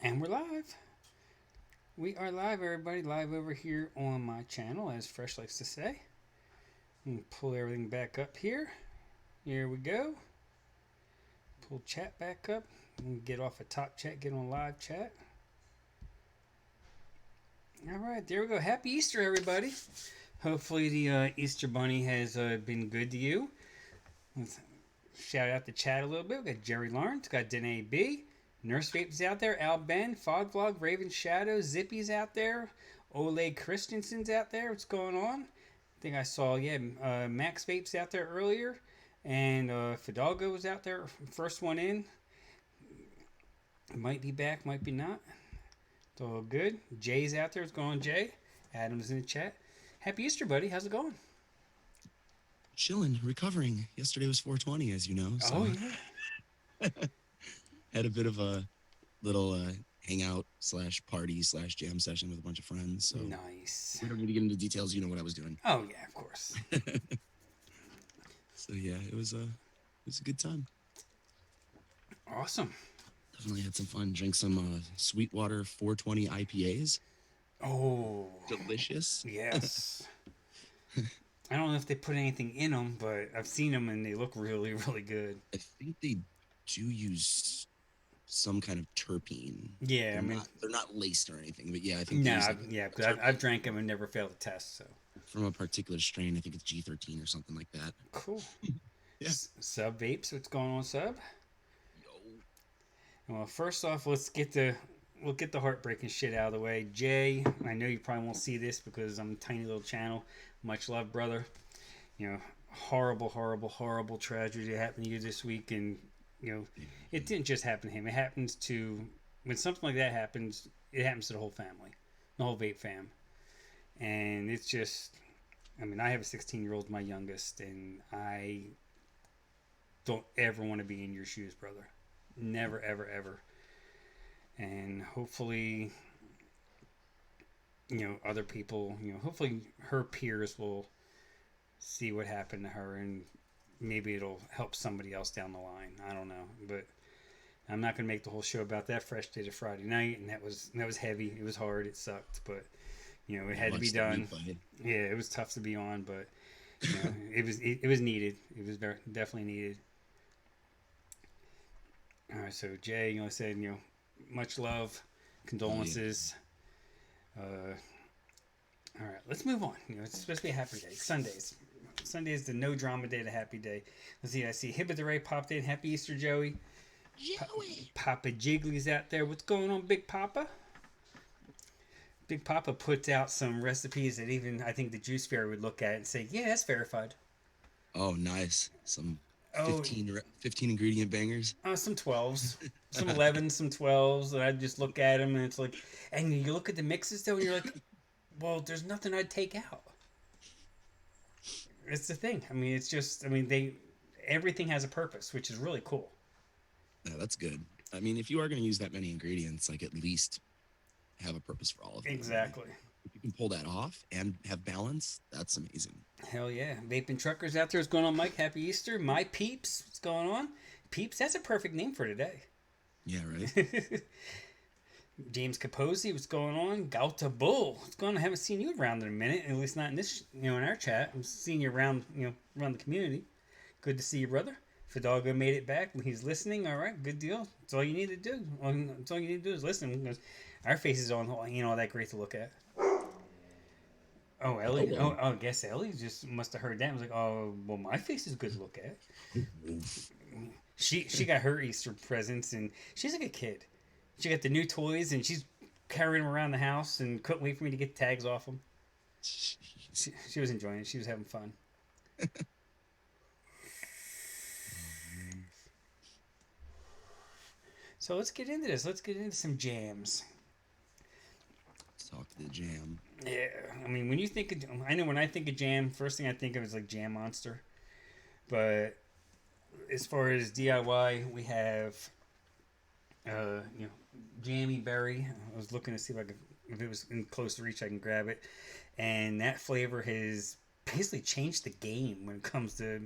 And we're live. We are live, everybody. Live over here on my channel, as Fresh likes to say. Pull everything back up here. Here we go. Pull chat back up. Get off of top chat, get on live chat. All right, there we go. Happy Easter, everybody. Hopefully the Easter Bunny has been good to you. Let's shout out the chat a little bit. We got Jerry Lawrence, got Danae B. Nurse Vape's out there. Al Ben, Fog Vlog, Raven Shadow, Zippy's out there. Ole Christensen's out there. What's going on? I think I saw, Max Vape's out there earlier. And Fidalgo was out there. First one in. Might be back, might be not. It's all good. Jay's out there. What's going on, Jay? Adam's in the chat. Happy Easter, buddy. How's it going? Chilling, recovering. Yesterday was 420, as you know. So Oh, yeah. had a bit of a little hangout / party / jam session with a bunch of friends. So nice. We don't need to get into details. You know what I was doing. Oh, yeah, of course. So, yeah, it was a good time. Awesome. Definitely had some fun. Drank some Sweetwater 420 IPAs. Oh. Delicious. Yes. I don't know if they put anything in them, but I've seen them and they look really, really good. I think they do use some kind of terpene. Yeah, they're not laced or anything, but yeah, I think. No, I've drank them and never failed the test. So from a particular strain, I think it's G13 or something like that. Cool. Yeah. Sub Vapes, what's going on, Sub? Yo. Well, first off, we'll get the heartbreaking shit out of the way. Jay, I know you probably won't see this because I'm a tiny little channel. Much love, brother. You know, horrible, horrible, horrible tragedy happened to you this week, and you know, it didn't just happen to him. It happens to when something like that happens. It happens to the whole family, the whole vape fam, and it's just. I mean, I have a 16-year-old, my youngest, and I don't ever want to be in your shoes, brother. Never, ever, ever. And hopefully, you know, other people, you know, hopefully her peers will see what happened to her and maybe it'll help somebody else down the line. I don't know, but I'm not going to make the whole show about that. Fresh did it Friday night, and that was heavy. It was hard. It sucked, but you know, it had to be done. Yeah, it was tough to be on, but you know, it was needed. It was definitely needed. All right, so Jay, you know, I said, you know, much love, condolences. All right, let's move on. You know, it's supposed to be a happy day. Sunday is the no drama day, the happy day. Let's see. I see Hibbit the Ray popped in. Happy Easter, Joey. Papa Jiggly's out there. What's going on, Big Papa? Big Papa puts out some recipes that even I think the Juice Fairy would look at and say, "Yeah, that's verified." Oh, nice. Some 15 ingredient bangers. Some 12s, some 11s, some 12s. And I just look at them and it's like, and you look at the mixes though, and you're like, well, there's nothing I'd take out. It's the thing. I mean, it's just, I mean, everything has a purpose, which is really cool. Yeah, that's good. I mean, if you are going to use that many ingredients, like at least have a purpose for all of them. Exactly. If you can pull that off and have balance, that's amazing. Hell yeah. Vaping Truckers out there. What's going on, Mike? Happy Easter. My Peeps. What's going on? Peeps, that's a perfect name for today. Yeah, right? James Capozzi, what's going on? Gauta Bull, what's going on? I haven't seen you around in a minute, at least not in this, you know, in our chat. I'm seeing you around, you know, around the community. Good to see you, brother. Fidalgo made it back. He's listening. All right, good deal. That's all you need to do. That's all you need to do is listen. Because our faces ain't all that great to look at. Oh, Ellie. Oh, I guess Ellie just must have heard that. I was like, oh, well, my face is good to look at. She got her Easter presents, and she's like a kid. She got the new toys, and she's carrying them around the house, and couldn't wait for me to get the tags off them. She was enjoying it. She was having fun. So let's get into this. Let's get into some jams. Let's talk to the jam. Yeah, I mean, when you think of, I know when I think of jam, first thing I think of is like Jam Monster. But as far as DIY, we have, you know, Jammy Berry. I was looking to see if it was in close reach, I can grab it. And that flavor has basically changed the game when it comes to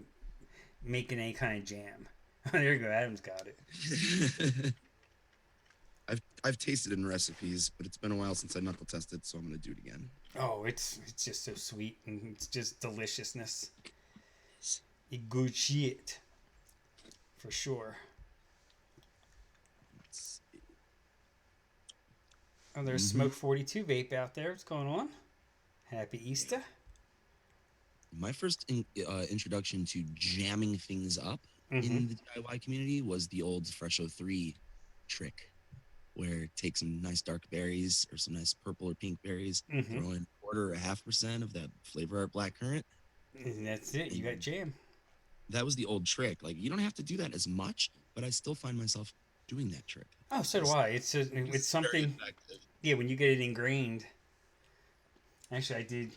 making any kind of jam. There you go, Adam's got it. I've tasted it in recipes, but it's been a while since I knuckle tested, so I'm gonna do it again. Oh, it's just so sweet and it's just deliciousness. Good shit for sure. Oh, there's Mm-hmm. Smoke 42 vape out there. What's going on? Happy Yeah. Easter. My first introduction to jamming things up Mm-hmm. in the DIY community was the old Fresho 3 trick, where take some nice dark berries or some nice purple or pink berries, Mm-hmm. throw in a quarter or 0.5% of that flavor art black currant, And that's it. You got and jam. that was the old trick. Like you don't have to do that as much, but I still find myself doing that trick Oh, so do because I. It's it's very something. effective. Yeah, when you get it ingrained. Actually, I did.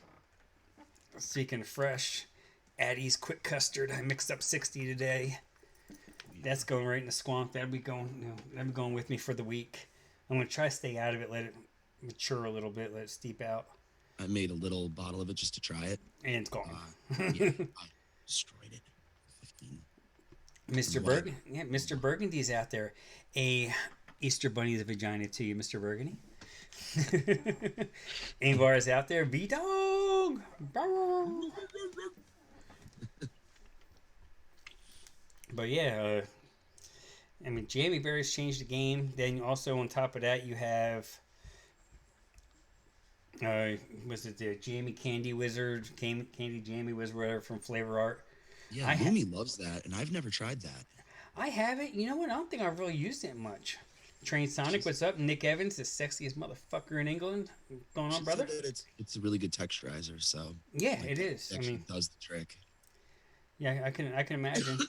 Speaking of fresh, Addie's quick custard. I mixed up 60 today. Oh, yeah. That's going right in the swamp. That'll be going. That'll be going with me for the week. I'm gonna try to stay out of it. Let it mature a little bit. Let it steep out, I made a little bottle of it just to try it. and it's gone. Yeah, I destroyed it. 15. I don't Mr. know why. Burgundy, yeah, Mr. Burgundy's out there. A Easter bunny's a vagina to you, Mr. Burgundy. Ingvar is out there. V dog. But yeah, I mean, Jamie Berry's changed the game. Then also on top of that, you have uh, was it the Jamie Candy Wizard, Candy Jamie Wizard, whatever from Flavor Art. Yeah, I ha- Lumi loves that, and I've never tried that. I haven't. You know what? I don't think I've really used it much. Train Sonic, She's what's up? Nick Evans, the sexiest motherfucker in England. What's going on, she brother? said that it's a really good texturizer, so Yeah, like it that is. I actually mean, does the trick. yeah, I can imagine.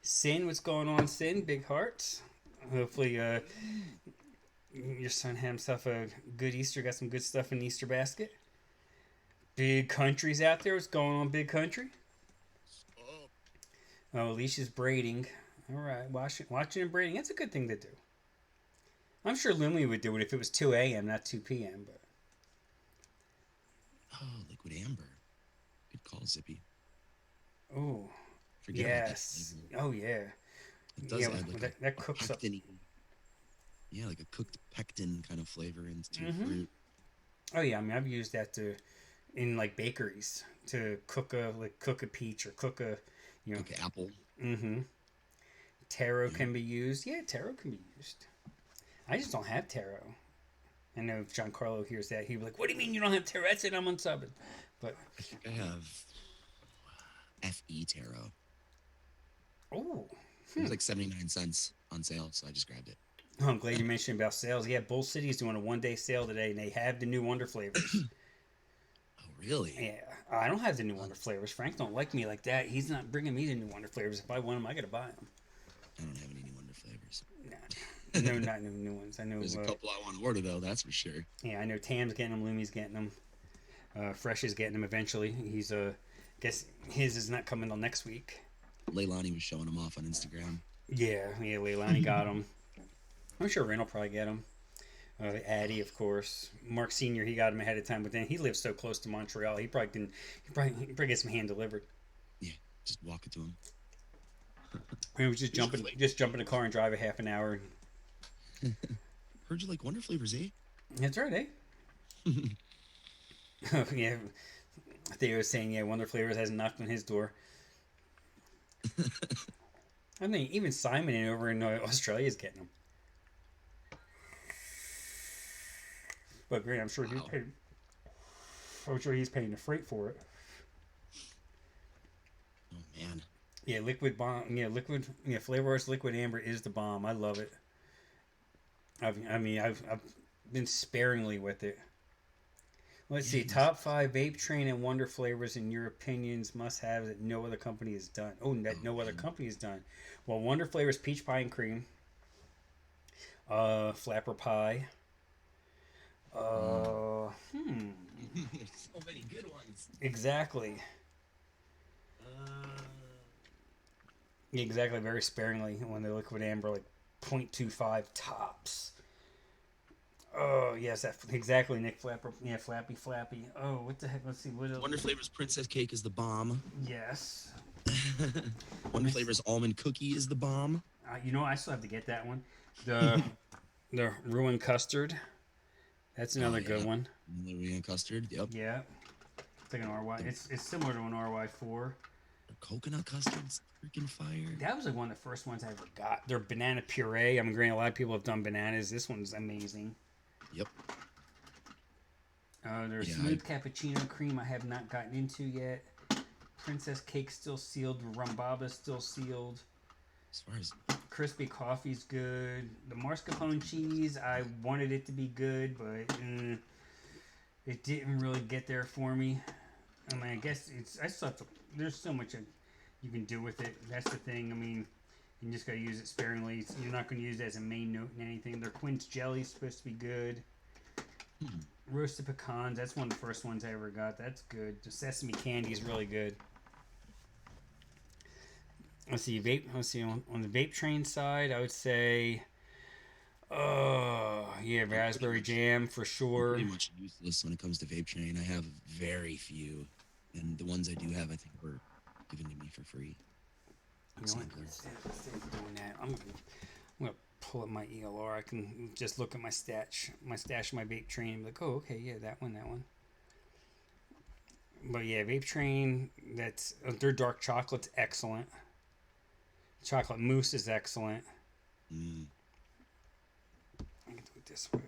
Sin, what's going on? Sin, big hearts. Hopefully, your son had himself a good Easter. Got some good stuff in the Easter basket. Big countries out there. What's going on, big country? Oh, Oh, Alicia's braiding. All right, watching and braiding. That's a good thing to do. I'm sure Lumi would do it if it was 2 a.m., not 2 p.m. But oh, liquid amber. Good call, Zippy. oh, Forget about that yes. flavor. Oh yeah, It yeah. does add like That a cooks up. pectin, yeah, like a cooked pectin kind of flavor into Mm-hmm. fruit. Oh yeah. I mean, I've used that to in like bakeries to cook a peach or cook a you know. Okay, apple. Mm-hmm. Taro Yeah, can be used. Yeah, taro can be used. I just don't have taro. I know if Giancarlo hears that, he'd be like, "What do you mean you don't have taro?" That's it. I'm unsubbing. But I think I have FE taro. oh, It was like 79 cents on sale, so I just grabbed it. I'm glad you mentioned about sales. Yeah, Bull City is doing a 1 day sale today, and they have the new Wonder flavors. Oh, really? Yeah, I don't have the new Wonder flavors. Frank don't like me like that. He's not bringing me the new Wonder flavors. If I want them, I gotta buy them. I don't have any new Wonder flavors. Nah, no, not new ones. I know. There's a couple I want to order though, that's for sure. Yeah, I know. Tam's getting them. Lumi's getting them. Fresh is getting them eventually. He's guess his is not coming till next week. Leilani was showing them off on Instagram. Yeah, Leilani got them. I'm sure Ren will probably get them. Addy, of course. Mark Senior, he got him ahead of time, but then he lives so close to Montreal, he probably can. He probably get some hand delivered. Yeah, just walk it to him. I was just jump in the car and drive a half an hour. Heard you like Wonder flavors, eh? That's right, eh? Yeah, Theo was saying, yeah, Wonder Flavors hasn't knocked on his door. I mean, even Simon over in Australia is getting them. But great, I'm sure he's Wow. paying. I'm sure he's paying the freight for it. Oh man. Yeah, liquid bomb. Yeah, liquid. Yeah, Flavor Arts Liquid Amber is the bomb. I love it. I've been sparingly with it. Let's see, top 5 vape train and Wonder flavors in your opinions must have that no other company has done. Oh, that Oh no other man. company has done. Well, Wonder flavors peach pie and cream. Flapper pie. Mm. Hmm. So many good ones. Exactly. Uh, Exactly. Very sparingly when the liquid amber like 0.25 tops. Oh yes, that exactly. Nick Flapper. Yeah, Flappy. Oh, what the heck? Let's see. What? Wonder flavors princess cake is the bomb. Yes. Wonder flavors almond cookie is the bomb. You know, I still have to get that one. The The ruined custard. That's Oh another good yeah, one. Louis and custard. Yep. Yeah, it's like an RY. The, It's similar to an RY4. the coconut custard's freaking fire. That was like one of the first ones I ever got. Their banana puree. I'm granted a lot of people have done bananas. This one's amazing. Yep. There's Yeah. smooth cappuccino cream I have not gotten into yet. Princess cake still sealed. Rumbaba still sealed. As far as Crispy coffee's good. The mascarpone cheese, I wanted it to be good, but it didn't really get there for me. I mean, I guess it's. I still have to. There's so much you can do with it. That's the thing. I mean, you just gotta use it sparingly. You're not gonna use it as a main note in anything. Their quince jelly's supposed to be good. Roasted pecans. That's one of the first ones I ever got. That's good. The sesame candy is really good. Let's see, vape. Let's see on the vape train side. I would say, oh yeah, raspberry jam for sure. pretty much useless when it comes to vape train. I have very few, and the ones I do have, I think, were given to me for free. You know what? Instead of doing that, I'm gonna pull up my ELR. I can just look at my stash of my vape train, and be like, oh, okay, yeah, that one. But yeah, vape train. That's their dark chocolate's excellent. Chocolate mousse is excellent. Mm. I can do it this way.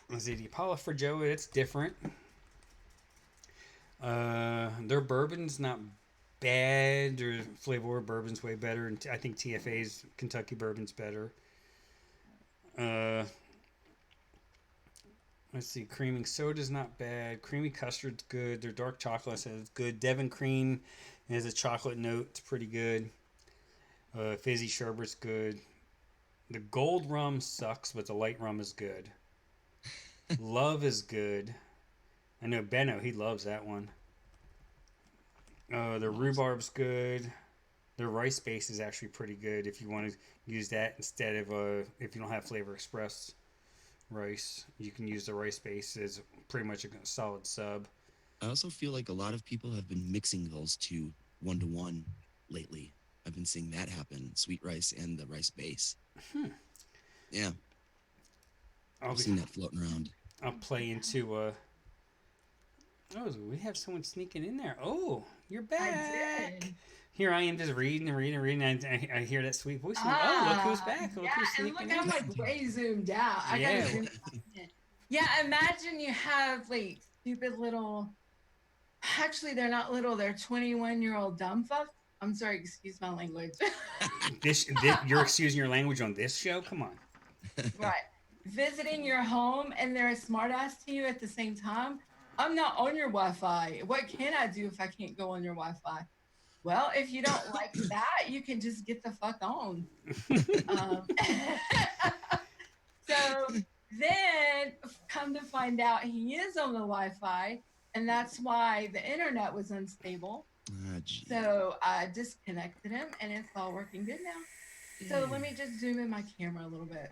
Let's see, the Apollo for Joe, it's different. Their bourbon's not bad. Their flavor of bourbon's way better, and I think TFA's Kentucky bourbon's better. Let's see, creaming soda's not bad. Creamy custard's good. Their dark chocolate is good. Devon cream has a chocolate note. It's pretty good. Fizzy sherbet's good. The gold rum sucks, but the light rum is good. Love is good. I know Benno, he loves that one. The rhubarb's good. The rice base is actually pretty good if you want to use that instead of if you don't have Flavor Express rice. You can use the rice base as pretty much a solid sub. I also feel like a lot of people have been mixing those two 1-to-1 lately. I've been seeing that happen, sweet rice and the rice base. Yeah, I've seen that floating around. I'll play into oh, we have someone sneaking in there. Oh, you're back. Here I am just reading. I hear that sweet voice. Oh, look who's back. Look who's sneaking and look, I'm like way zoomed out. I gotta zoom in. Yeah, imagine you have like stupid little, actually they're not little, they're 21-year-old dumb fucks. I'm sorry, excuse my language. this you're excusing your language on this show? Come on. Right. Visiting your home and they're a smartass to you at the same time. I'm not on your Wi-Fi. What can I do if I can't go on your Wi-Fi? Well, if you don't like that, you can just get the fuck on. So then come to find out he is on the Wi-Fi, and that's why the internet was unstable. So I disconnected him, and it's all working good now. So let me just zoom in my camera a little bit.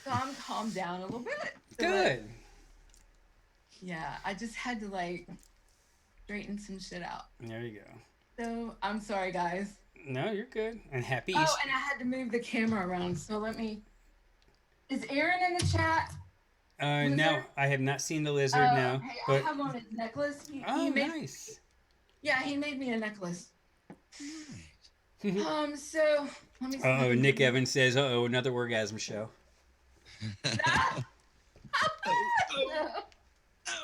So I'm calmed down a little bit. So good. Yeah, I just had to like straighten some shit out. There you go. So I'm sorry, guys. No, you're good. And happy Oh, Easter. and I had to move the camera around. So let me. Is Aaron in the chat? No, I have not seen the lizard now. Okay, But I have on his necklace. He made, nice. Yeah, he made me a necklace. Nice. So let me see. Oh, Nick Evans says, "Oh, another orgasm show."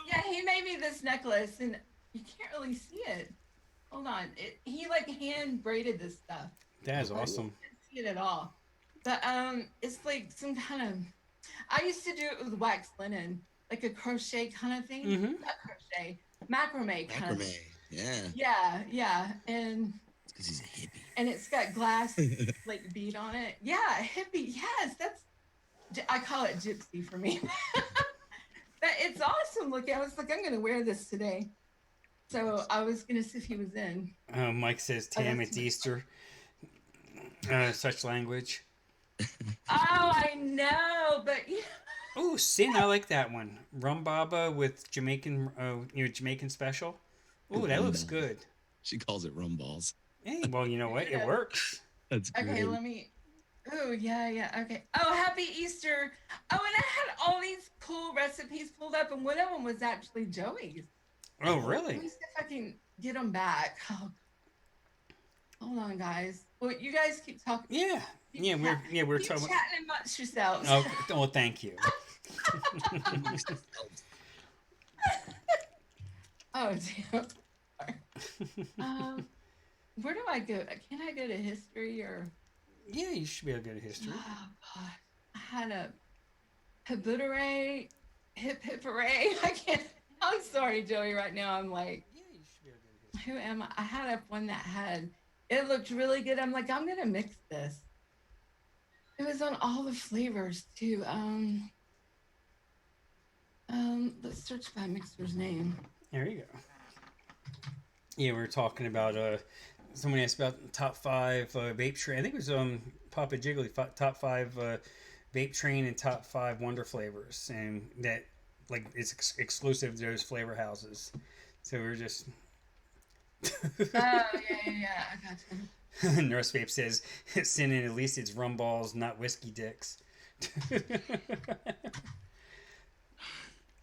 Yeah, he made me this necklace, and you can't really see it. Hold on, he like hand braided this stuff. That is awesome. You can't see it at all. But it's like some kind of. I used to do it with wax linen, like a crochet kind of thing. Mm-hmm. Not crochet, macrame kind of. Macrame. Yeah. Yeah, and. It's because he's a hippie. And it's got glass like bead on it. Yeah, hippie. Yes, I call it gypsy for me. But it's awesome looking. I was like, I'm gonna wear this today. So I was gonna see if he was in. Mike says, "Tam, it's Easter." Such language. Oh, I know, but yeah. Oh, Sin, I like that one. Rum Baba with Jamaican, Jamaican special. Oh, that looks good. She calls it rum balls. Hey, well, you know what? It works. That's great. Okay, let me. Oh, yeah. Okay. Oh, happy Easter. Oh, and I had all these cool recipes pulled up, and one of them was actually Joey's. Oh, Let really? me see if I can get them back. Oh, hold on, guys. Well, you guys keep talking. Yeah. Keep, We're keep talking. chatting amongst yourselves. Oh, well, thank you. Oh, damn. Um, where do I go? Can I go to history or? Yeah, you should be able to go to history. Oh, God. I had a Hibutere, hip hip hooray. I can't. I'm sorry, Joey. Right now, I'm like, Yeah, you should be able to go to history. who am I? I had a one that had. It looked really good. I'm like, I'm gonna mix this. It was on all the flavors too. Let's search by mixer's name. There you go. Yeah, we were talking about someone asked about the top five vape train. I think it was Papa Jiggly top five vape train and top five Wonder flavors, and that like it's exclusive to those flavor houses. So we're just. Oh yeah. I got you. Nurse Vape says, "Send in at least it's rum balls, not whiskey dicks."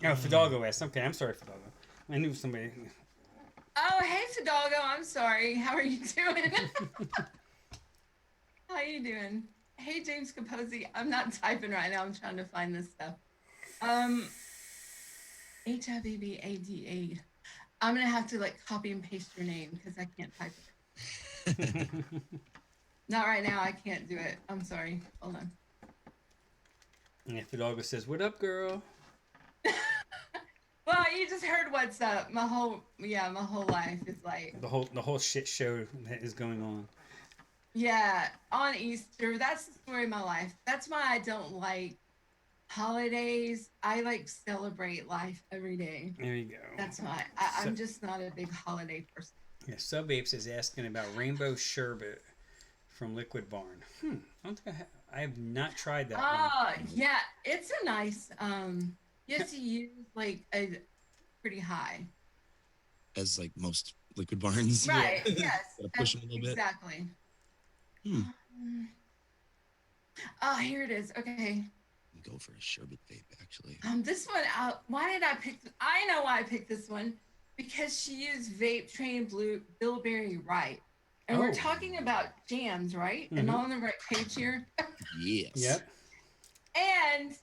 Oh, Fidalgo asked. Okay, I'm sorry, Fidalgo. I knew somebody. Oh, hey Fidalgo. I'm sorry. How are you doing? How you doing? Hey James Capozzi. I'm not typing right now. I'm trying to find this stuff. HIBBADA. I'm gonna have to like copy and paste your name because I can't type it. Not right now. I can't do it. I'm sorry. Hold on. Yeah, Fidalgo says, "What up, girl?" Well, you just heard what's up. My whole life is like The whole shit show that is going on. on Easter. That's the story of my life. That's why I don't like holidays. I like celebrate life every day. There you go. That's why I'm just not a big holiday person. Yeah, Sub Apes is asking about rainbow sherbet from Liquid Barn. I don't think I have not tried that one. Yeah, it's a nice. Yes, you use like a pretty high. As like most liquid barns. Right. Yes. Gotta push them a little bit. Exactly. Oh, here it is. Okay. Go for a sherbet vape, actually. This one. Why did I pick? I know why I picked this one because she used Vape Train Blue Bilberry Right, and we're talking about jams, right? And on the right page here. Yes. Yep. And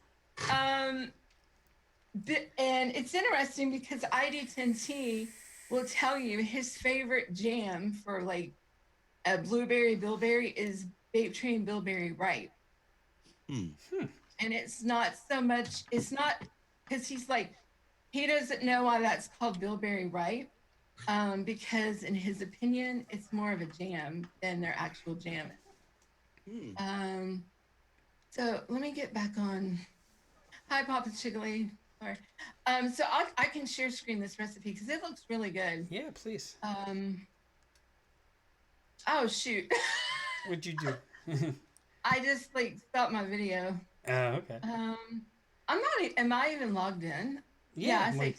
and it's interesting because ID10T will tell you his favorite jam for like a blueberry bilberry is Vape Train Bilberry Right. And it's not so much. It's not because he's like he doesn't know why that's called Bilberry Right. Because in his opinion, it's more of a jam than their actual jam. So let me get back on. Hi, Papa Chiggly. Sorry. So I can share screen this recipe because it looks really good. Yeah, please. Oh shoot. What'd you do? I just like stopped my video. Oh, okay. I'm not. Am I even logged in? Yeah. I say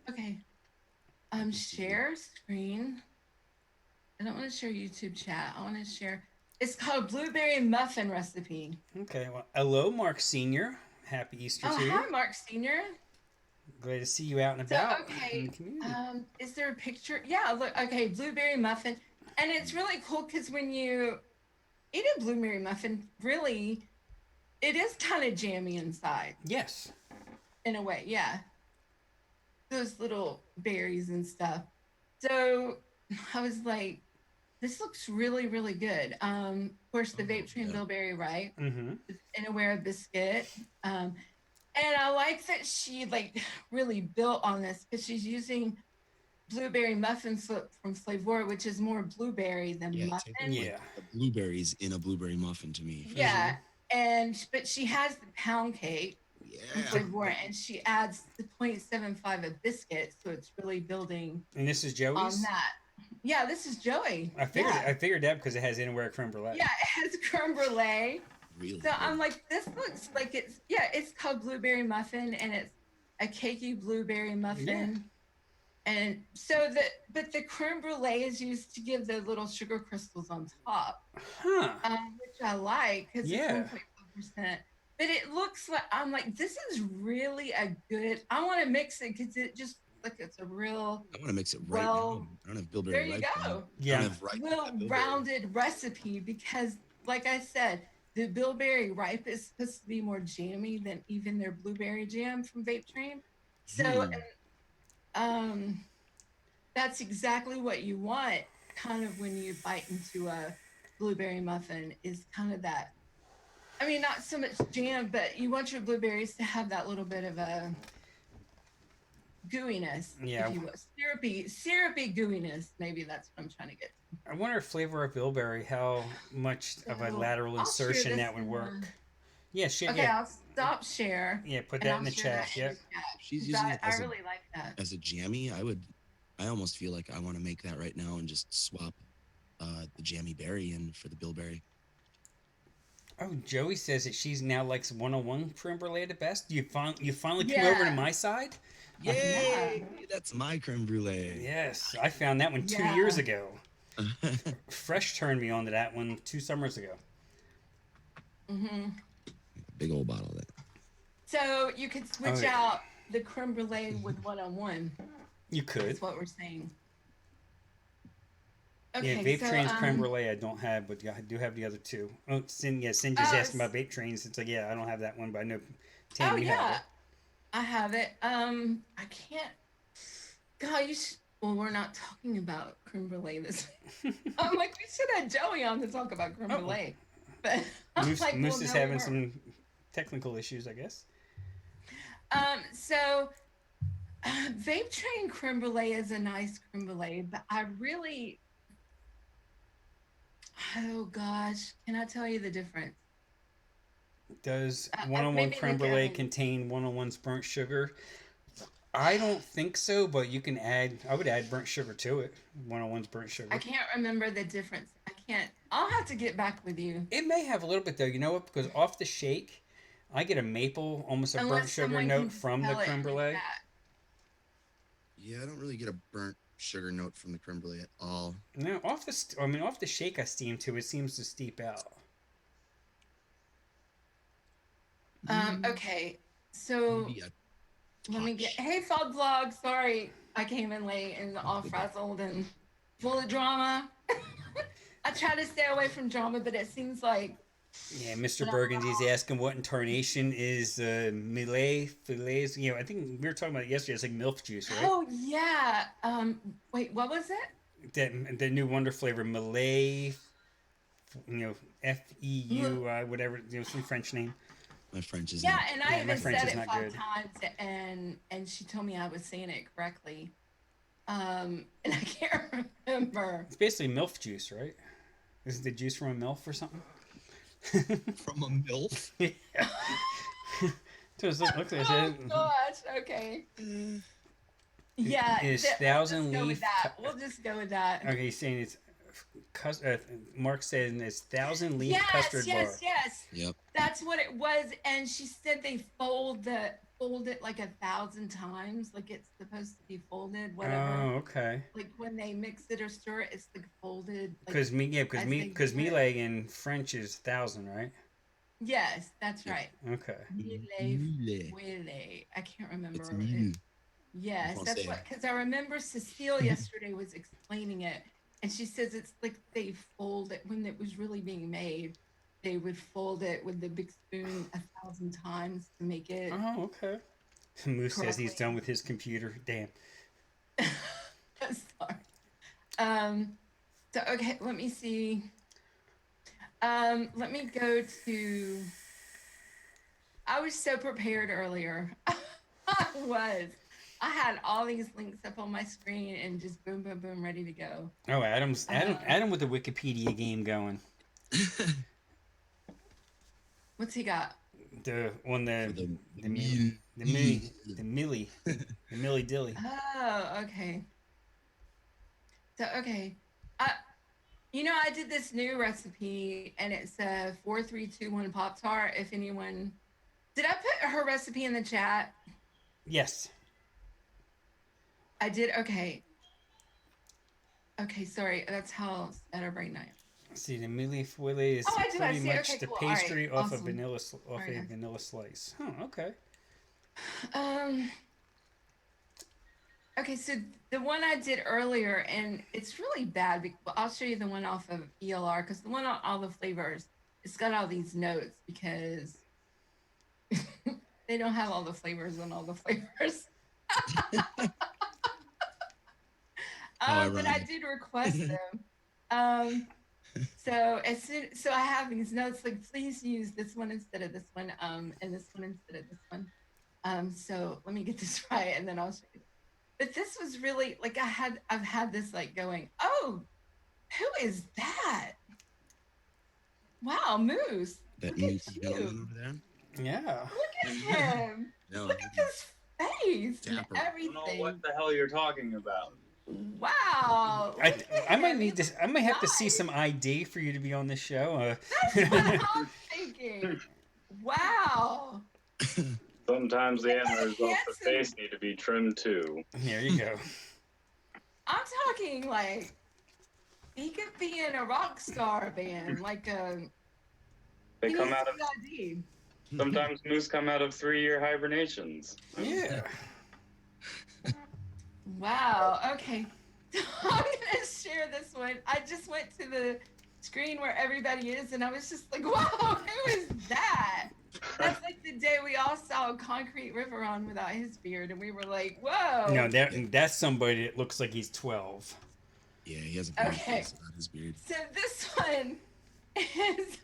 okay. Share screen. I don't want to share YouTube chat. I want to share. It's called Blueberry Muffin Recipe. Okay. Well, hello, Mark Senior. Happy Easter to you. Hi, Mark Senior. Glad to see you out and about. Okay. In the community. Is there a picture? Yeah. Look. Okay. Blueberry muffin, and it's really cool because when you eat a blueberry muffin, really, it is kind of jammy inside. Yes. In a way, yeah. Those little berries and stuff. So I was like, this looks really, really good. Of course, the Vape Train Bilberry, right? In a Wear biscuit. And I like that she like really built on this because she's using blueberry muffin from Flavor, which is more blueberry than muffin. Yeah. The blueberries in a blueberry muffin to me. Yeah. But she has the pound cake. Flavor, and she adds the 0.75 of biscuit, so it's really building. And this is Joey's? On that. Yeah, this is Joey. I figured that because it has Anywhere creme brulee. Yeah, it has creme brulee. Really? So I'm like, this looks like it's called blueberry muffin, and it's a cakey blueberry muffin. And but the creme brulee is used to give the little sugar crystals on top, Huh. which I like because it's Yeah. 1.5%. But it looks like, I'm like, this is really a good, I want to mix it because it just like it's a real, I want to mix it right well, now. I don't have bilberry there you ripe. go. I don't Yeah. have ripe. I Well got bilberry. rounded recipe because, like I said, the bilberry ripe is supposed to be more jammy than even their blueberry jam from Vape Train. So, that's exactly what you want. Kind of when you bite into a blueberry muffin is kind of that. I mean, not so much jam, but you want your blueberries to have that little bit of a gooiness, Yeah. if you will, syrupy gooiness. Maybe that's what I'm trying to get. I wonder, flavor of bilberry, how much of a lateral I'll share insertion this that would in, work. Yeah, shit. Okay, Yeah. I'll stop share. Yeah, put And that I'll in the share chat. that in Yep. the chat. If she's 'Cause using it I as really like that. a jammy, I almost feel like I want to make that right now and just swap the jammy berry in for the bilberry. Oh, Joey says that she's now likes 101 creme brulee the best. You finally came Yeah. over to my side. Yay! That's my creme brulee. Yes, I found that one 2 years ago. Fresh turned me on to that one 2 summers ago. Big old bottle of that. So you could switch out the creme brulee with 101. You could. That's what we're saying. Okay, Yeah, Vape Train's creme brulee I don't have, but I do have the other two. Oh, Sin just asking about Vape Trains. It's like, yeah, I don't have that one, but I know Tam, you have it. I have it. I can't. God, well, we're not talking about creme brulee this week. I'm like, we should have Joey on to talk about creme brulee. But Moose is having some technical issues, I guess. So Vape Train creme brulee is a nice creme brulee, but I really, oh gosh, can I tell you the difference? Does 101 creme brulee contain 101's burnt sugar? I don't think so, but you can add, I would add burnt sugar to it. 101's burnt sugar. I can't remember the difference. I'll have to get back with you. It may have a little bit though, you know what? Because off the shake, I get a maple, almost a burnt sugar note from the creme brulee. Yeah, I don't really get a burnt sugar note from the creme brulee at all. No, off the shake I steam to, it seems to steep out. Okay, so let me get. Hey, Fog Vlog. Sorry, I came in late and all frazzled and full of drama. I try to stay away from drama, but it seems like. Yeah, Mr. Burgundy's asking what in tarnation is Millet fillets. You know, I think we were talking about it yesterday. It's like milk juice, right? Oh yeah. Wait, what was it? The new wonder flavor Millet. You know, FEU, whatever. You know, some French name. My French is and I even said it 5 times, and she told me I was saying it correctly. And I can't remember. It's basically MILF juice, right? Is it the juice from a MILF or something? From a MILF? Yeah. Oh gosh, okay. Yeah, it's thousand leaf. We'll just go with that. Okay, he's saying it's. Mark said it's 1,000 leaf custard bar. Yes. Yep. That's what it was, and she said they fold it like 1,000 times, like it's supposed to be folded. Whatever. Oh, okay. Like when they mix it or stir it, it's like folded. Because Millet in French is 1,000, right? Yes, that's right. Okay. Millet. I can't remember. Yes, that's what. Because I remember Cecile yesterday was explaining it. And she says it's like they fold it when it was really being made. They would fold it with the big spoon 1,000 times to make it. Oh, okay. Moose says he's done with his computer. Damn. Sorry. So okay, let me see. Let me go to. I was so prepared earlier. I had all these links up on my screen and just boom, boom, boom, ready to go. Oh, Adam with the Wikipedia game going. What's he got? The Millie Dilly. Oh, okay. So okay, I did this new recipe and it's a 4-3-2-1 Pop-Tart. If anyone, did I put her recipe in the chat? Yes. I did. Okay. Okay. Sorry. That's how set up right now. See, the Millif Willy Oh, is I did. I pretty see. much Okay. the Cool. All right. pastry off Awesome. off Very a nice. vanilla slice. Huh, okay. Um. Okay. So the one I did earlier, and it's really bad. Well, I'll show you the one off of ELR because the one on all the flavors, it's got all these notes because they don't have all the flavors on all the flavors. How But I ironic. did request them. Um, so I have these notes like please use this one instead of this one, and this one instead of this one. So let me get this right and then I'll show you. But this was really like I've had this like going, oh, who is that? Wow, Moose. That Look at moose gentleman you. over there. Yeah. Look at him. No, Look at his face and Dapper. I don't know what everything. the hell you're talking about. Wow. I, Look at I might him. He need to. looks I might have to see nice. some ID for you to be on this show. That's what I'm thinking. Wow. Sometimes the Look at that antlers off the handsome. face need to be trimmed too. There you go. I'm talking like he could be in a rock star band, like They he come needs out of to ID. sometimes moose come out of 3-year hibernations. Yeah. Wow. Okay. So I'm gonna share this one. I just went to the screen where everybody is, and I was just like, "Wow, who is that?" That's like the day we all saw Concrete River on without his beard, and we were like, "Whoa." No, that's somebody that looks like he's 12. Yeah, he has a beard Okay. face on his beard. So this one is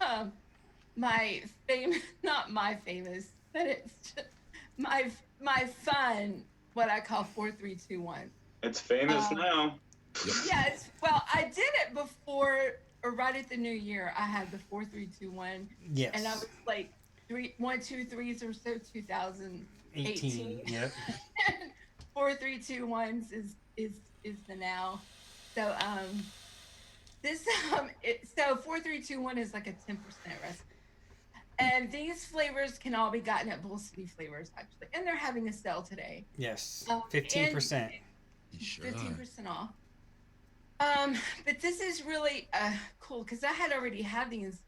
my famous, not my famous, but it's just my fun, what I call 4321. It's famous now. Yes, well, I did it before or right at the new year. I had the 4321, Yes. and I was like 1, 2, 3s or so 2018. Yep. 4321s is the now. So this so 4321 is like a 10% recipe. And these flavors can all be gotten at Bull City Flavors actually, and they're having a sale today. Yes. And 15%. You sure are. 15% off. But this is really cool because I had already had these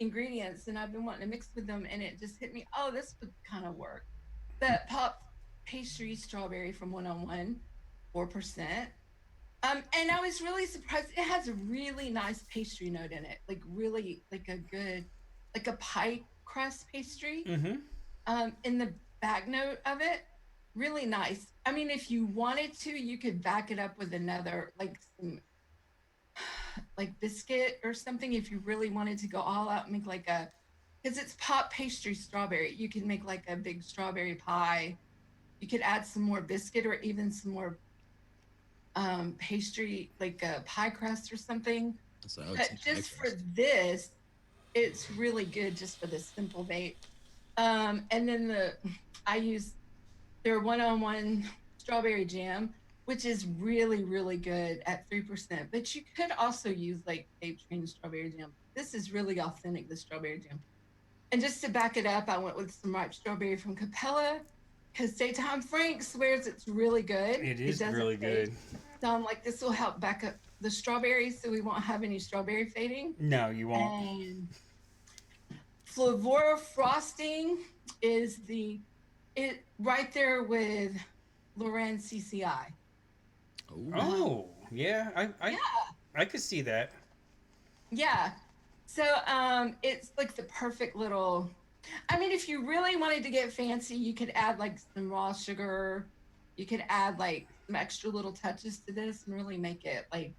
ingredients and I've been wanting to mix with them, and it just hit me. Oh, this would kind of work. The pop pastry strawberry from 101, 4%. And I was really surprised. It has a really nice pastry note in it, like really like a good, like a pie crust pastry. Mm-hmm. In the back note of it, really nice. I mean, if you wanted to, you could back it up with another, like some, like biscuit or something. If you really wanted to go all out, and make like a, because it's pop pastry strawberry. You can make like a big strawberry pie. You could add some more biscuit or even some more pastry, like a pie crust or something. So I would But say pie just for crust. this, it's really good just for the simple vape. And then I use their 101 strawberry jam, which is really, really good at 3%. But you could also use like vape train strawberry jam. This is really authentic, the strawberry jam. And just to back it up, I went with some ripe strawberry from Capella because Daytime Frank swears it's really good. It is doesn't really fade. good. So I'm like, this will help back up the strawberries so we won't have any strawberry fading. No, you won't. And Flavora frosting is it right there with Loren CCI. Oh, yeah. Yeah. I could see that. Yeah. So it's like the perfect little, I mean, if you really wanted to get fancy, you could add like some raw sugar. You could add like some extra little touches to this and really make it like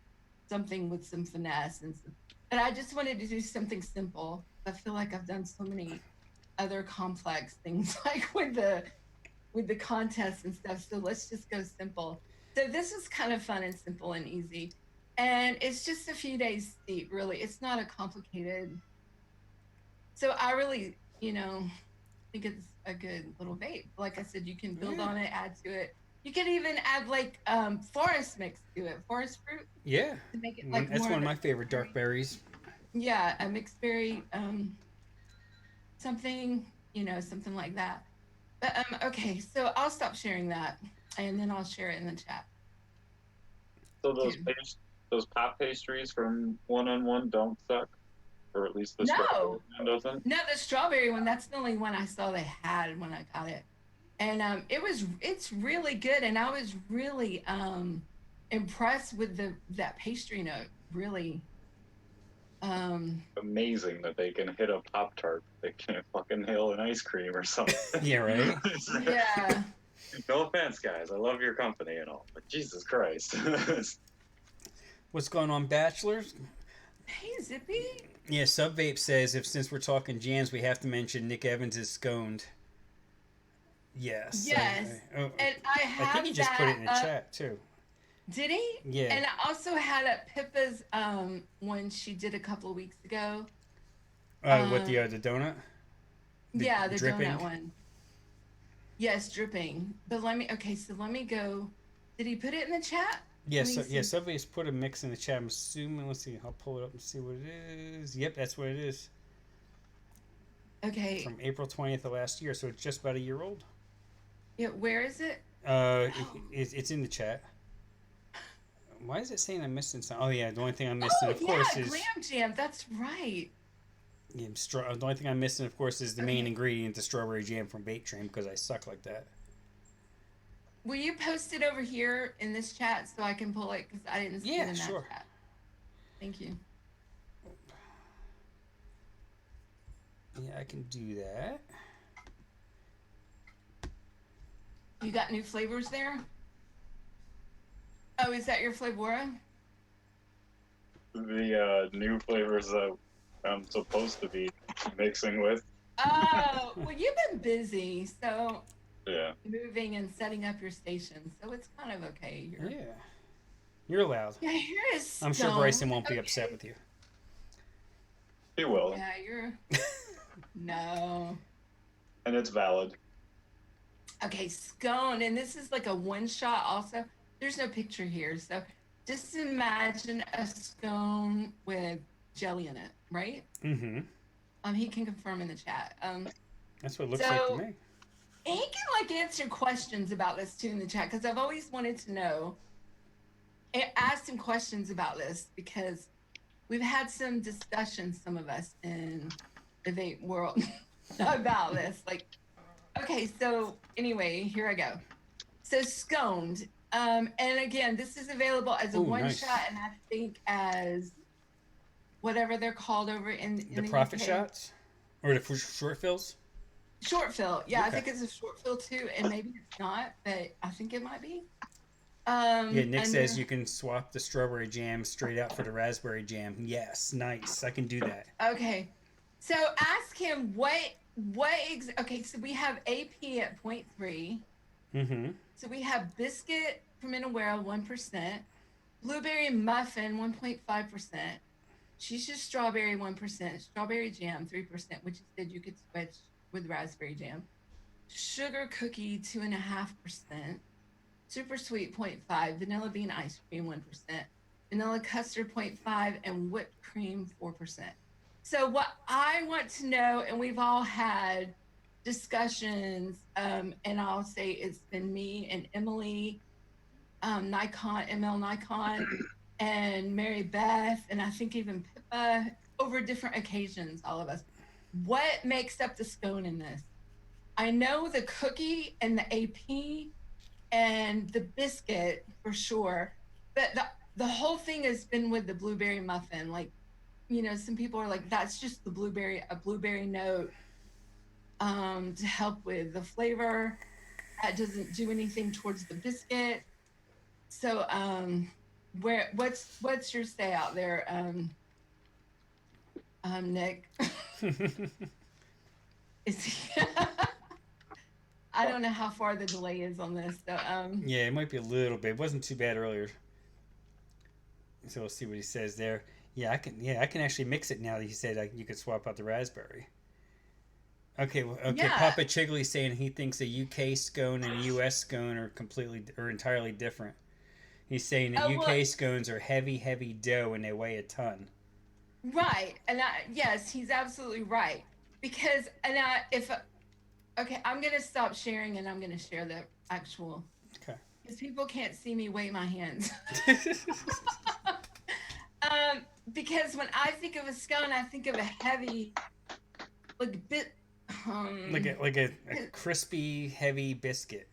something with some finesse but I just wanted to do something simple. I feel like I've done so many other complex things like with the contests and stuff. So let's just go simple. So this is kind of fun and simple and easy. And it's just a few days steep, really. It's not a complicated. So I really, think it's a good little vape. Like I said, you can build on it, add to it. You can even add like forest mix to it, forest fruit. Yeah. To make it like That's more one of a my favorite dark berries. Yeah, a mixed berry, something, something like that. But okay, so I'll stop sharing that and then I'll share it in the chat. So Dude. those pop pastries from One don't suck, or at least the strawberry one doesn't. No, the strawberry one. That's the only one I saw they had when I got it, and it's really good. And I was really impressed with that pastry note. Really, Amazing that they can hit a Pop Tart. They can't fucking nail an ice cream or something. Yeah, right. yeah. No offense, guys. I love your company and all, but Jesus Christ. What's going on, bachelors? Hey, Zippy. Yeah, Subvape says if since we're talking jams, we have to mention Nick Evans is sconed. Yes. Yes. Oh, And I have I think he just that, put it in the chat too. Did he? Yeah. And I also had a Pippa's one she did a couple of weeks ago. What the donut? The dripping? donut one. Yes, dripping. But let me go. Did he put it in the chat? Yes, somebody's put a mix in the chat. I'm assuming. Let's see. I'll pull it up and see what it is. Yep, that's what it is. Okay. From April 20th of last year, so it's just about a year old. Yeah, where is it? It's in the chat. Why is it saying I'm missing something? Oh yeah, the only thing I'm missing, of course, is Glam Jam. That's right. Yeah, the only thing I'm missing, of course, is the main ingredient, the strawberry jam from Vape Train, because I suck like that. Will you post it over here in this chat so I can pull it? Because I didn't see it in that chat. Thank you. Yeah, I can do that. You got new flavors there? Oh, is that your Flavora? The new flavors that I'm supposed to be mixing with. Oh, well, you've been busy, so Yeah. moving and setting up your station, so it's kind of okay. You're allowed. Yeah, here is. I'm sure Bryson won't be upset with you. He will. Yeah, you're. No. And it's valid. Okay, scone, and this is like a one shot. Also, there's no picture here, so just imagine a scone with jelly in it, right? Mm-hmm. He can confirm in the chat. That's what it looks like to me. He can like answer questions about this too in the chat because I've always wanted to know. Ask him questions about this because we've had some discussions, some of us in the vape world, about this. Like, okay, so anyway, here I go. So sconed, and again, this is available as a one shot, and I think as whatever they're called over in the profit UK. Shots or the short fills. Short fill, yeah, okay. I think it's a short fill too, and maybe it's not, but I think it might be. Yeah, Nick says you can swap the strawberry jam straight out for the raspberry jam. Yes, nice. I can do that. Okay, so ask him okay, so we have AP at 0.3. Mm-hmm. So we have biscuit from Inawera 1%, blueberry muffin 1.5%, shisha strawberry 1%, strawberry jam 3%, which you said you could switch with raspberry jam, sugar cookie 2.5%, super sweet 0.5, vanilla bean ice cream 1%, vanilla custard 0.5, and whipped cream 4%. So what I want to know, and we've all had discussions, and I'll say it's been me and Emily, ML Nikon, and Mary Beth, and I think even Pippa, over different occasions, all of us. What makes up the scone in this? I know the cookie and the AP and the biscuit for sure, but the whole thing has been with the blueberry muffin. Like, you know, some people are like, that's just a blueberry note to help with the flavor. That doesn't do anything towards the biscuit. So what's your say out there, Nick? Is he I don't know how far the delay is on this. So yeah, it might be a little bit. It wasn't too bad earlier. So we'll see what he says there. Yeah, I can actually mix it now that he said you could swap out the raspberry. Okay, yeah. Papa Chigley's saying he thinks a UK scone and a US scone are entirely different. He's saying that UK scones are heavy dough and they weigh a ton. Right, and yes, he's absolutely right. Because I'm gonna stop sharing and I'm gonna share the actual. Okay. Because people can't see me wave my hands. Because when I think of a scone, I think of a heavy, like bit, like a crispy, heavy biscuit.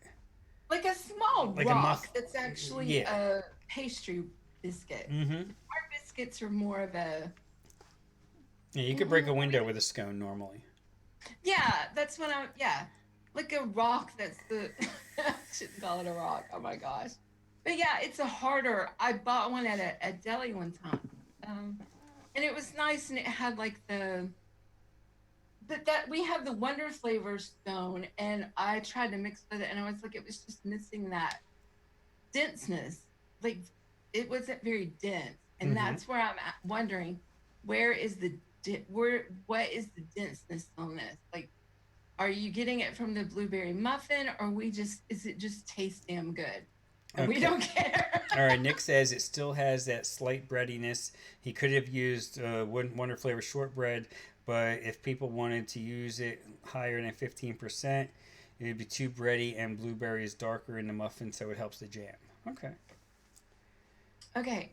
like a small Like a rock muff. that's actually Yeah. a pastry biscuit. Mm-hmm. Our biscuits are more of a. Yeah, you could break a window with a scone normally. Yeah, that's what I'm. Yeah, like a rock. That's the. I shouldn't call it a rock. Oh my gosh. But yeah, it's a harder. I bought one at a deli one time, and it was nice, and it had like the. But that we have the Wonder Flavor stone, and I tried to mix with it, and I was like, it was just missing that denseness. Like, it wasn't very dense, and Mm-hmm. that's where wondering, where is the what is the denseness on this? Like, are you getting it from the blueberry muffin, or is it just taste damn good? And we Okay. don't care. All right, Nick says it still has that slight breadiness. He could have used Wonder Flavor shortbread, but if people wanted to use it higher than 15%, it would be too bready, and blueberry is darker in the muffin, so it helps the jam. Okay. Okay,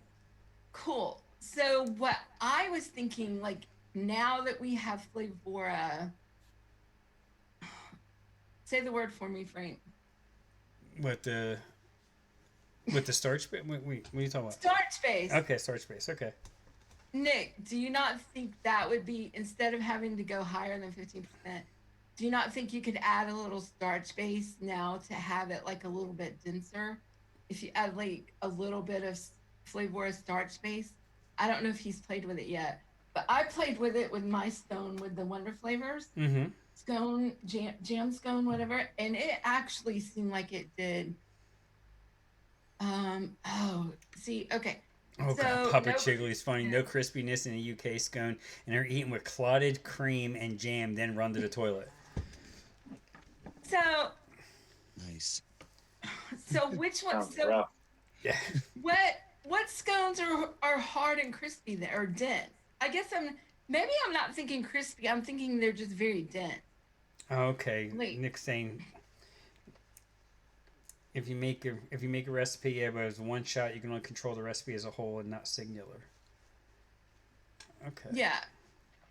cool. So what I was thinking, like now that we have Flavora, say the word for me, Frank. With the starch base? What are you talking about? Starch base. Okay, starch base. Okay. Nick, do you not think that would be, instead of having to go higher than 15%, do you not think you could add a little starch base now to have it like a little bit denser? If you add like a little bit of Flavora starch base. I don't know if he's played with it yet, but I played with it with my scone with the Wonder Flavors. Mm-hmm. Scone, jam scone, whatever. And it actually seemed like it did. Okay. Oh, So, God, Papa Chigley's funny. No crispiness in a UK scone, and they're eaten with clotted cream and jam, then run to the toilet. So, Nice. so which one? Sounds So, rough. Yeah. what scones are hard and crispy that are dense? I guess maybe I'm not thinking crispy. I'm thinking they're just very dense. Okay. Wait. Nick's saying if you make a recipe, yeah, but it's one shot, you can only control the recipe as a whole and not singular. Okay. Yeah,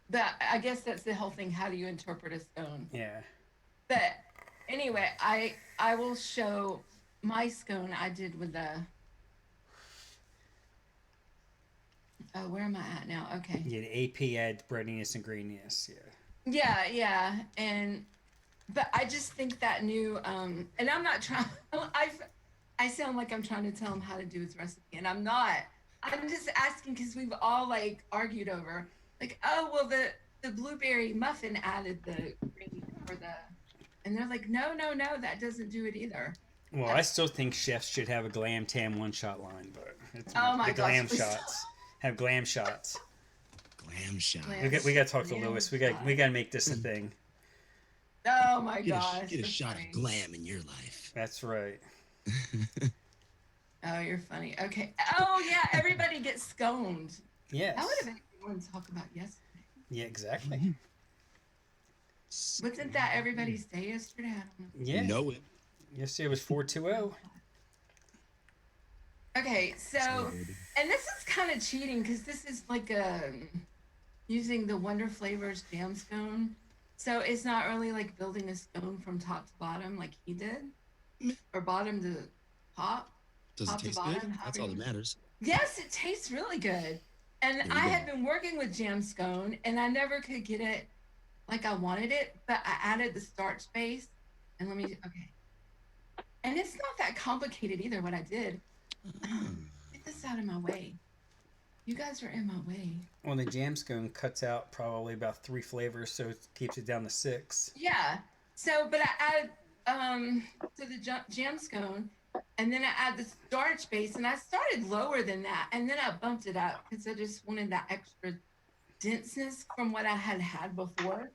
but I guess that's the whole thing. How do you interpret a scone? Yeah. But anyway, I will show my scone I did with the. Oh, where am I at now? Okay. Yeah, the AP adds breadiness and graininess. Yeah, yeah, but I just think that new and I'm not trying. I sound like I'm trying to tell him how to do his recipe, and I'm not. I'm just asking because we've all like argued over, like, oh well, the blueberry muffin added the green or the, and they're like, no, that doesn't do it either. Well, I still think chefs should have a glam tam one shot line, but it's Oh my the gosh, glam please shots. Have glam shots. Glam shot. Glam. We got to talk to Glam Lewis. We shot. got to make this a thing. Oh my Get gosh, a that's shot funny. of glam in your life. That's right. Oh, you're funny. Okay. Oh yeah, everybody gets sconed. Yes. That would have been a good one to talk about yesterday. Yeah, exactly. Wasn't that everybody's day yesterday? I don't know. Yeah. You know it. Yesterday was 420. Okay, so, and this is kind of cheating because this is like using the Wonder Flavors jam scone. So it's not really like building a scone from top to bottom like he did, or bottom to top. Does Top it to taste bottom, good? That's all that matters. Yes, it tastes really good. And There you I go. had been working with jam scone, and I never could get it like I wanted it, but I added the starch base. And okay. And it's not that complicated either, what I did. Get this out of my way. You guys are in my way. Well, the jam scone cuts out probably about 3 flavors, so it keeps it down to 6. Yeah. So, but I added to the jam scone, and then I add the starch base, and I started lower than that, and then I bumped it up because I just wanted that extra denseness from what I had before.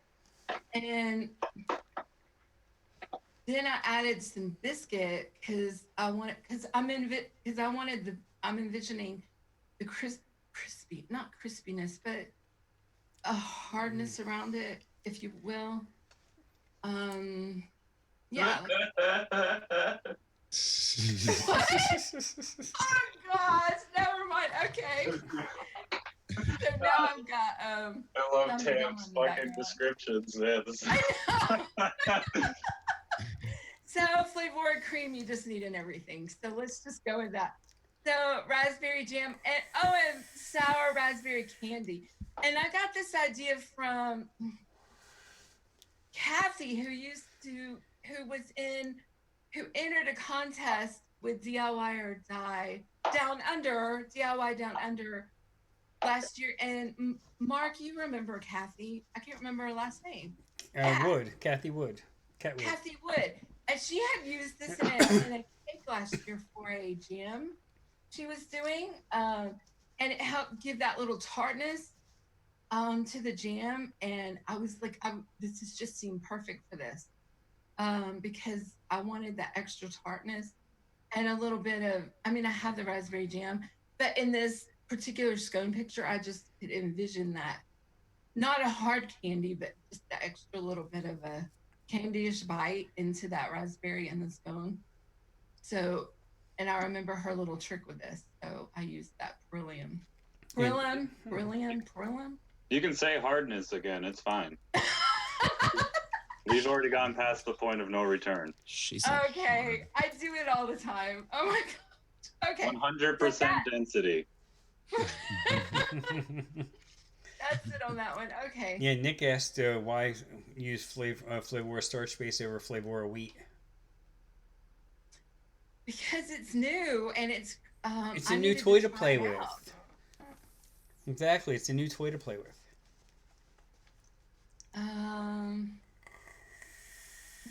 And then I added some biscuit because I'm envisioning the crispy, not crispiness, but a hardness around it, if you will. Yeah. What? Oh gosh, never mind. Okay. So now I've got I love Dum Dum Tam's in the fucking background. descriptions, man. This I know. So flavor cream, you just need in everything. So let's just go with that. So raspberry jam and sour raspberry candy. And I got this idea from Kathy, who entered a contest with DIY or Die DIY Down Under last year. And Mark, you remember Kathy? I can't remember her last name. Kathy Wood. Kathy Wood. And she had used this in a cake last year for a jam she was doing. And it helped give that little tartness to the jam. And I was like, this has just seemed perfect for this. Because I wanted that extra tartness and a little bit of, I mean, I have the raspberry jam, but in this particular scone picture, I just could envision that. Not a hard candy, but just the extra little bit of a candyish bite into that raspberry and the scone. So, and I remember her little trick with this. So I used that Brillium. You can say hardness again. It's fine. We've already gone past the point of no return. Okay, I do it all the time. Oh my god. Okay. 100% density. That's it on that one. Okay. Yeah, Nick asked why use Flavor starch base over Flavor wheat. Because it's new and it's a new toy to play with. Exactly, it's a new toy to play with.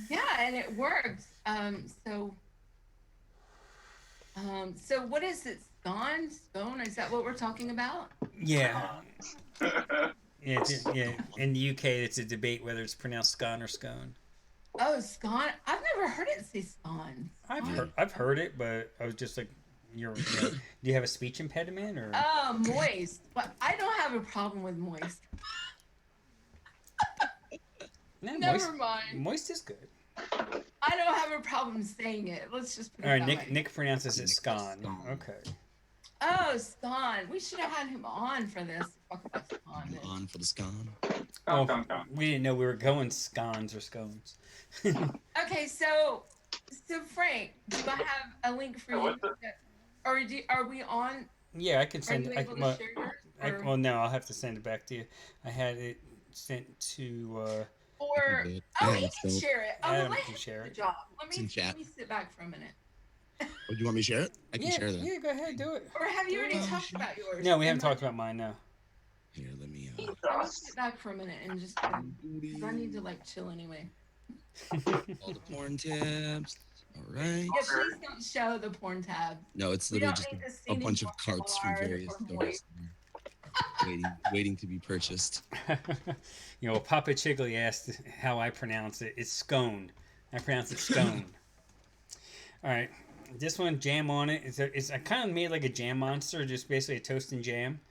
Yeah, and it works. So what is it? Scone? Is that what we're talking about? Yeah. Yeah. In the UK, it's a debate whether it's pronounced scone or scone. Oh, scone! I've never heard it say scone. I've heard it, but I was just like, do you have a speech impediment or? Moist. But I don't have a problem with moist. No, Never mind. Moist is good. I don't have a problem saying it. Let's just put it All right, that way. Nick pronounces it scone. Okay. Oh, scone. We should have had him on for this. Talk about scone. On for the scone. We didn't know we were going scones or scones. Okay, so Frank, do I have a link for you? Or are we on? Yeah, I can send it. Well, no, I'll have to send it back to you. I had it sent to. He can share it. Adam can share it. Let me sit back for a minute. Oh, do you want me to share it? I can share that. Yeah, go ahead, do it. Or have you already talked about yours? No, we haven't talked about mine, no. Here, let me sit back for a minute and just because I need to chill anyway. All the porn tabs. All right. Yeah, please don't show the porn tab. No, it's literally just a bunch of carts from various stores waiting to be purchased. Papa Chigley asked how I pronounce it. It's scone. I pronounce it scone. All right, this one, jam on it. I kind of made like a jam monster, just basically a toast and jam,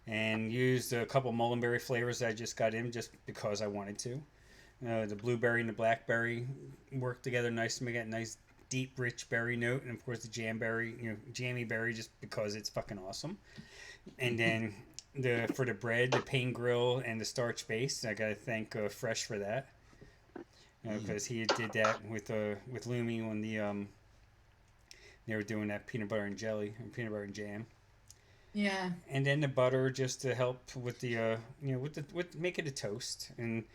and used a couple mullenberry flavors that I just got in just because I wanted to. The blueberry and the blackberry work together nice to make that nice, deep, rich berry note, and of course the jammy berry, just because it's fucking awesome. And then for the bread, the pane grill and the starch base. I gotta thank Fresh for that, because he did that with Lumi when they were doing that peanut butter and jelly and peanut butter and jam. Yeah. And then the butter just to help with the with make it a toast. And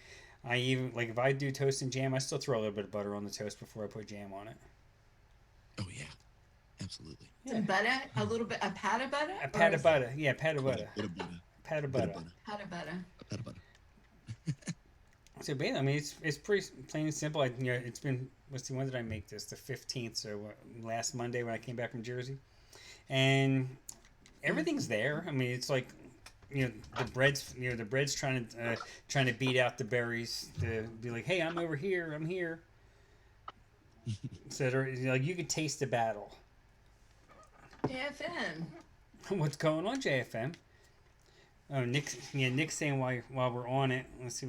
I even if I do toast and jam, I still throw a little bit of butter on the toast before I put jam on it. Oh yeah, absolutely. Some butter, a little bit, a pat of butter. A pat of butter, yeah, pat of butter. Pat of butter. So basically, I mean, it's pretty plain and simple. It's been, let's see, when did I make this? The 15th, so last Monday when I came back from Jersey, and everything's there. I mean, it's like, the bread's trying to beat out the berries to be like, hey, I'm over here, I'm here. So you could taste the battle. JFM. What's going on, JFM? Oh, Nick's saying while we're on it. Let's see,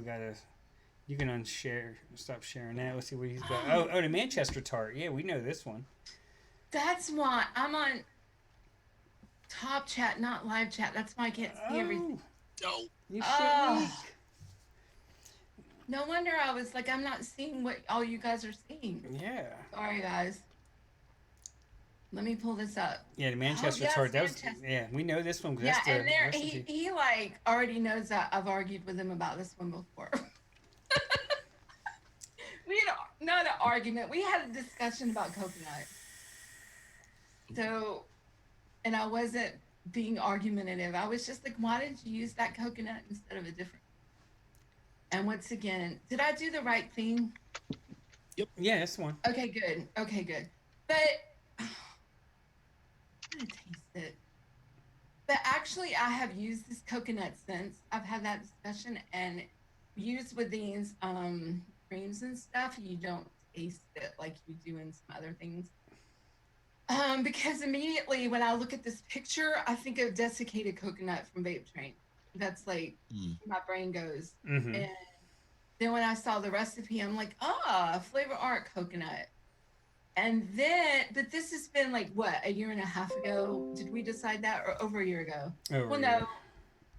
you can stop sharing that. Let's see what he's got. Oh, the Manchester tart. Yeah, we know this one. That's why I'm on top chat, not live chat. That's why I can't see everything. Dope. You shit Oh, weak. no wonder I was like, I'm not seeing what all you guys are seeing. Yeah. Sorry, guys. Let me pull this up. Yeah, the Oh, Manchester yes, tart. That was Manchester. yeah. We know this one because Yeah, that's the and there recipe. he like already knows that I've argued with him about this one before. We had not an argument. We had a discussion about coconut. So, and I wasn't being argumentative. I was just like, why didn't you use that coconut instead of a different? And once again, did I do the right thing? Yeah, that's the one. Okay, good. Okay, good. But I'm gonna taste it. But actually, I have used this coconut since I've had that discussion and used with these creams and stuff. You don't taste it like you do in some other things. Because immediately when I look at this picture, I think of desiccated coconut from Vape Train. That's like my brain goes. Mm-hmm. And then when I saw the recipe, I'm like, Flavor Art coconut. And then, but this has been like what, a year and a half ago? Did we decide that, or over a year ago? Over No,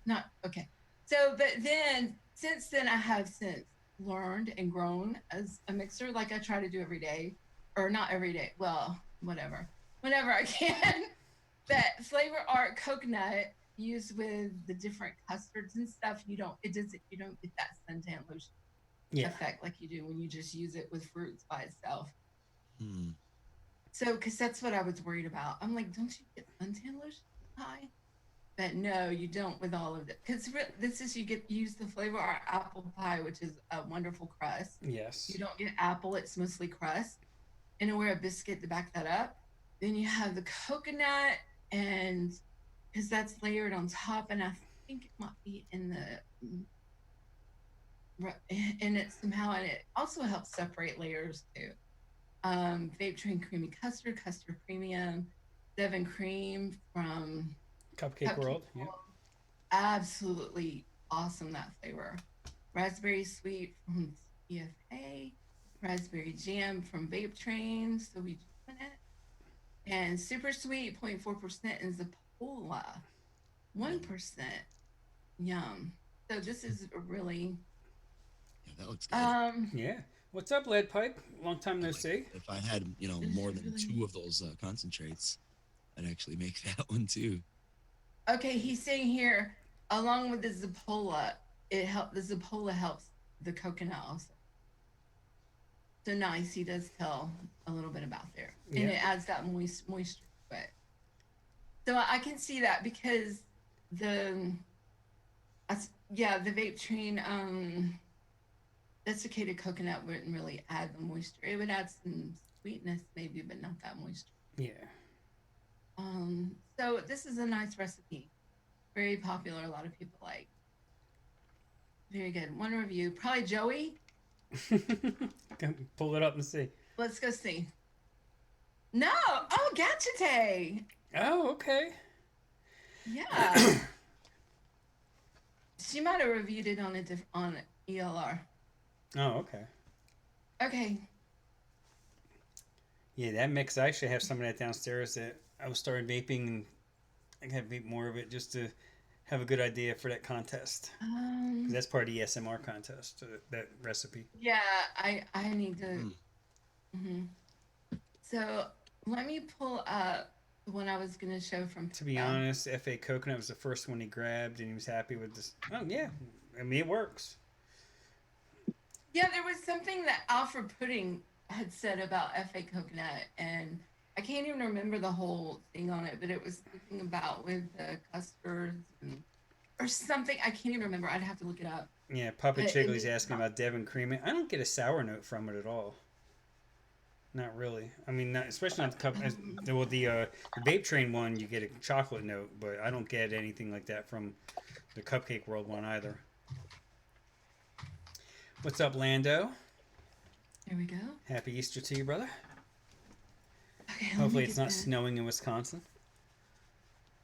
not okay. So, but then since then, I have since learned and grown as a mixer, like I try to do every day, or not every day. Well, whatever, whenever I can. But Flavor Art coconut used with the different custards and stuff, you don't get that suntan lotion effect like you do when you just use it with fruits by itself. So, because that's what I was worried about. I'm like, don't you get suntan lotion pie? But no, you don't with all of it. Because this is, you use the Flavor Art apple pie, which is a wonderful crust. Yes. You don't get apple, it's mostly crust. And wear a biscuit to back that up. Then you have the coconut, and because that's layered on top, and I think it might be in it somehow, and it also helps separate layers too. Vape Train Creamy Custard, Custard Premium, Devon Cream from Cupcake World. Yeah. Absolutely awesome, that flavor. Raspberry Sweet from CFA, Raspberry Jam from Vape Train, so we doing it. And Super Sweet, 0.4% in Zapola, 1%. Yum. So this is a really that looks good. Yeah. What's up, Lead Pipe? Long time no see. If I had, more than two of those concentrates, I'd actually make that one too. Okay, he's saying here, along with the Zapola, the Zapola helps the coconut also. So nice, he does tell a little bit about there. And it adds that moisture to it. So I can see that because the Vape Train desiccated coconut wouldn't really add the moisture. It would add some sweetness maybe, but not that moisture. Yeah. So this is a nice recipe. Very popular. A lot of people like. Very good. One review. Probably Joey. Pull it up and see. Let's go see. No. Oh, Gachete. Oh, okay. Yeah. She might have reviewed it on ELR. Oh, okay. Okay. Yeah, that mix. I actually have some of that downstairs that I was starting vaping, and I gotta vape more of it just to have a good idea for that contest. That's part of the SMR contest. That recipe. Yeah, I need to. So let me pull up the one I was gonna show from. To be honest, FA Coconut was the first one he grabbed, and he was happy with this. Oh yeah, I mean it works. Yeah, there was something that Alfred Pudding had said about FA Coconut, and I can't even remember the whole thing on it, but it was something about with the custards or something. I can't even remember. I'd have to look it up. Yeah, Puppet Chigley's asking about Devon Cream. I don't get a sour note from it at all. Not really. I mean, especially not the cup. Well, the Vape Train one, you get a chocolate note, but I don't get anything like that from the Cupcake World one either. What's up, Lando? There we go. Happy Easter to you, brother. Okay, hopefully it's not snowing in Wisconsin.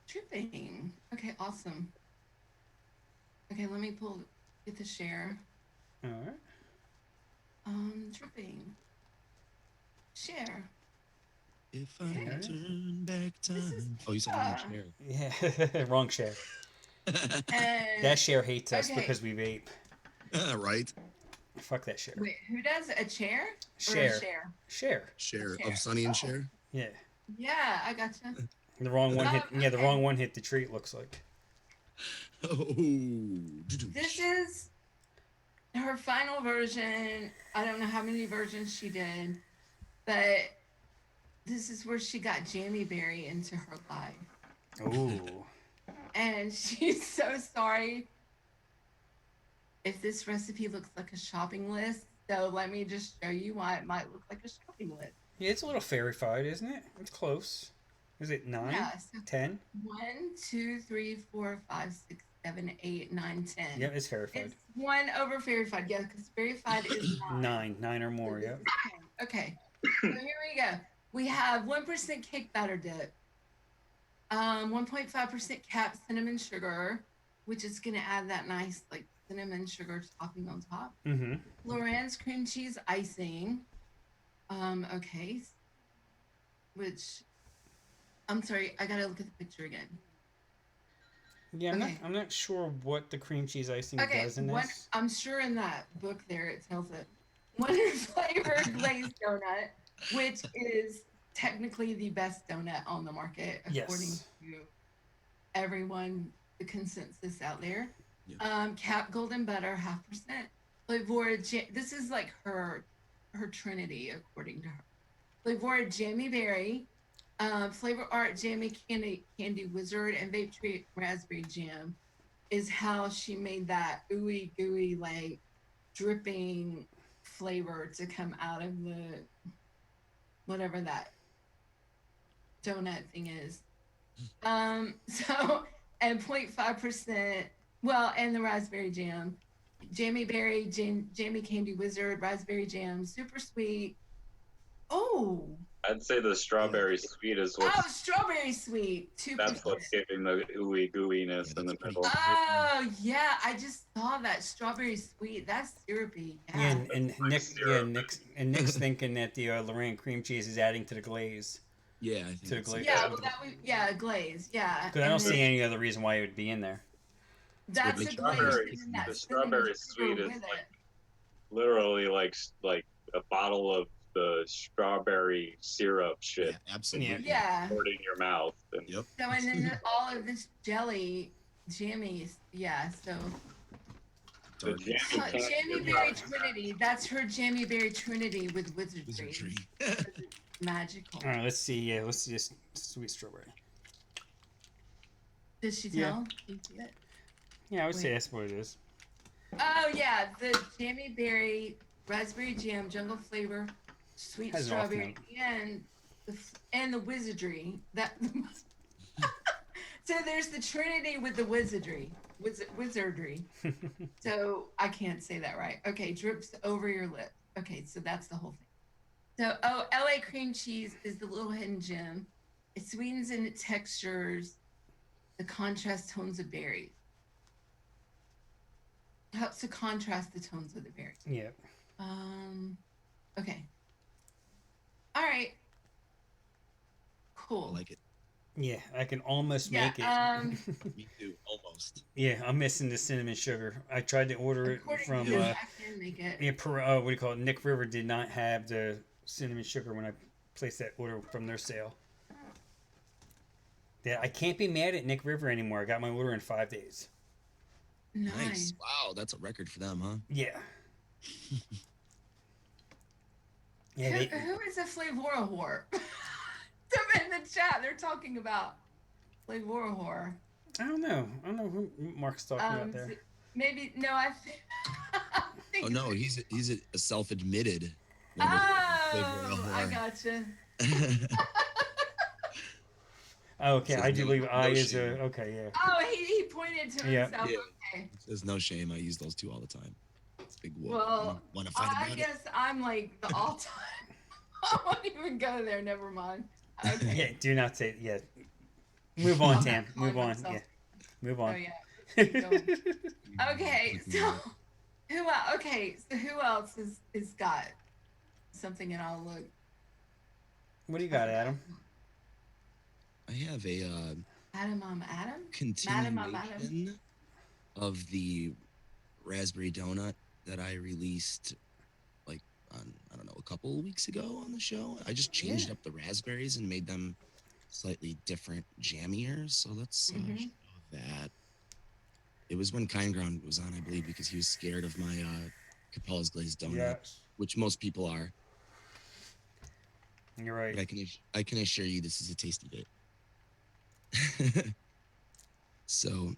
Tripping. Okay, awesome. Okay, let me get the share. All right. Tripping. Share. If I Yeah. turn back This is time. Oh, you said wrong chair. Yeah, wrong share. and That share hates us okay. because we vape. Right. Fuck that share. Wait, who does a chair or a Share. share? Share. Share Share. of Sonny and Oh. Cher. Yeah. Yeah, I gotcha. The wrong one hit. Yeah, the Okay. wrong one hit the tree. It looks like. Oh. This is her final version. I don't know how many versions she did, but this is where she got Jamie Berry into her life. Ooh. And she's so sorry if this recipe looks like a shopping list. So let me just show you why it might look like a shopping list. Yeah, it's a little fairy-fied, isn't it? It's close. Is it 9? Yeah, so 10? 1, 2, 3, 4, 5, 6, 7, 8, 9, 10. Yeah, it's fairy-fied. It's 1 over fairy-fied. Yeah, because fairy-fied is 9. 9 or more. So Yeah. this is 10. Okay. So here we go. We have 1% cake batter dip, 1.5% capped cinnamon sugar, which is going to add that nice like cinnamon sugar topping on top. Mm-hmm. Lorenz cream cheese icing. Okay. Which, I'm sorry, I gotta look at the picture again. Yeah, Okay. I'm not sure what the cream cheese icing Okay, does in this. I'm sure in that book there it tells it. Wonder flavored glazed donut, which is technically the best donut on the market according Yes. to everyone, the consensus out there. Yeah. Cap golden butter 0.5%. Flavor, this is like her trinity according to her. Flavor jammy berry, flavor art jammy candy wizard, and vape treat raspberry jam is how she made that ooey gooey like dripping flavor to come out of the whatever that donut thing is. So and 0.5%, well, and the raspberry jam, jammy berry, jammy candy wizard, raspberry jam, super sweet. Oh, I'd say the strawberry sweet is what's strawberry sweet, 2%. that's what's giving the ooey gooiness Yeah, in the that's pretty middle. good. Oh yeah, I just saw that strawberry sweet. That's syrupy. Yeah, Yeah. and Nick's thinking that the Lorraine cream cheese is adding to the glaze. Yeah, I think To the it's- glaze. Yeah, well, glaze. Yeah. Because I don't And see then any other reason why it would be in there. That's the a glaze. strawberry- And then that the cinnamon strawberry sugar sweet is with like- it. Literally like a bottle of the strawberry syrup shit Yeah, absolutely. Yeah. poured in your mouth. And Yep. So and then all of this jelly jammies. Yeah. So the Dark jammy candy jammy is berry not- trinity. That's her jammy berry trinity with wizardry. Wizardry. Magical. All right, let's see. Yeah, let's see this sweet strawberry. Did she Yeah. tell? Did you see it? Yeah, I would say Wait. that's what it is. Oh yeah, the jammy berry, raspberry jam, jungle flavor, sweet Has an off strawberry, and the wizardry. That so there's the trinity with the wizardry, wizardry. So I can't say that right. Okay, drips over your lip. Okay, so that's the whole thing. So LA cream cheese is the little hidden gem. It sweetens and it textures the contrast tones of berries. Helps to contrast the tones of the berries. Yeah. Okay. All right. I Cool. like it. Yeah, I can almost Yeah, make it. Me too. Almost. Yeah, I'm missing the cinnamon sugar. I tried to order it According from to this, I can make it. yeah, what do you call it? Nick River did not have the cinnamon sugar when I placed that order from their sale. Yeah, I can't be mad at Nick River anymore. I got my order in 5 days. Nice. Wow, that's a record for them, huh? Yeah. Yeah, Who is a Flavora whore? Some in the chat, they're talking about Flavora whore. I don't know. I don't know who Mark's talking about there. Maybe no. I think. Oh no, he's a self-admitted. Oh, I gotcha. Oh, okay, Says I do no- believe no I is shame. a okay. Yeah. Oh, he pointed to Yeah. himself. Yeah. Okay. There's no shame. I use those two all the time. It's big whoop. Well, Want to fight I about it? guess I'm like the all-time. I won't even go there. Never mind. Okay. Yeah. Do not say yeah. Move on, I'm Tam. not calling Move on. myself. Yeah. Move Oh on. yeah. Keep going. Okay, so who else is got something, and I'll look. What do you I got, forgot. Adam? I have a Adam? Madam. continuation of the raspberry donut that I released like on I don't know a couple of weeks ago on the show. I just changed Yeah. up the raspberries and made them slightly different, jammier. So let's Mm-hmm. show that. It was when Kind Ground was on, I believe, because he was scared of my Capella's glazed donut, Yes. which most people are. You're right. But I can assure you this is a tasty bit. So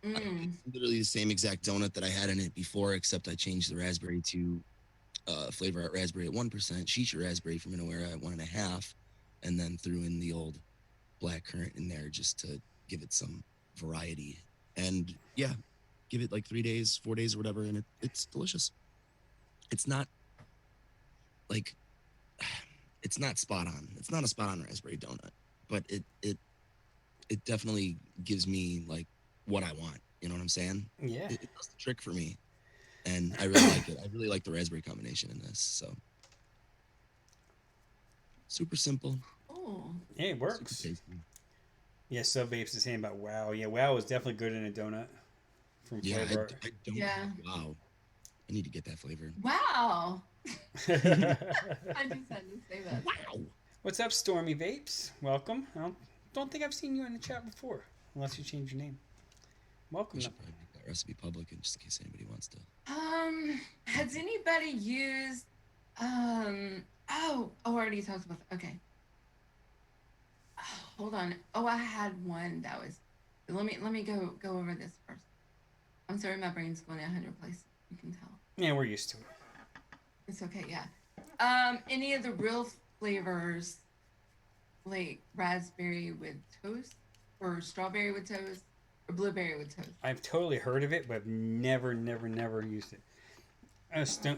Mm. it's literally the same exact donut that I had in it before, except I changed the raspberry to flavor out raspberry at 1%, shisha raspberry from Inawera at 1.5, and then threw in the old black currant in there just to give it some variety. And yeah, give it like 3 days, 4 days, or whatever, and it's delicious. It's not like it's not spot on. It's not a spot on raspberry donut, but it definitely gives me like what I want. You know what I'm saying? Yeah. It does the trick for me, and I really like it. I really like the raspberry combination in this. So super simple, Oh. Yeah, it super works. tasty. Yeah, Sub Vapes is saying about Wow. Yeah, Wow is definitely good in a donut from Yeah, Flavor Art. I don't. Yeah. Wow, I need to get that flavor. Wow. I just had to say that. Wow. What's up, Stormy Vapes? Welcome. I don't think I've seen you in the chat before, unless you change your name. I Welcome. should probably make that recipe public, and just in case anybody wants to. Has anybody used I already talked about okay. Oh, hold on. Oh, I had one that was let me go over this first. I'm sorry, my brain's going 100 places. You can tell. Yeah, we're used to it. It's okay, yeah. Any of the real flavors like raspberry with toast or strawberry with toast or blueberry with toast? I've totally heard of it, but never used it.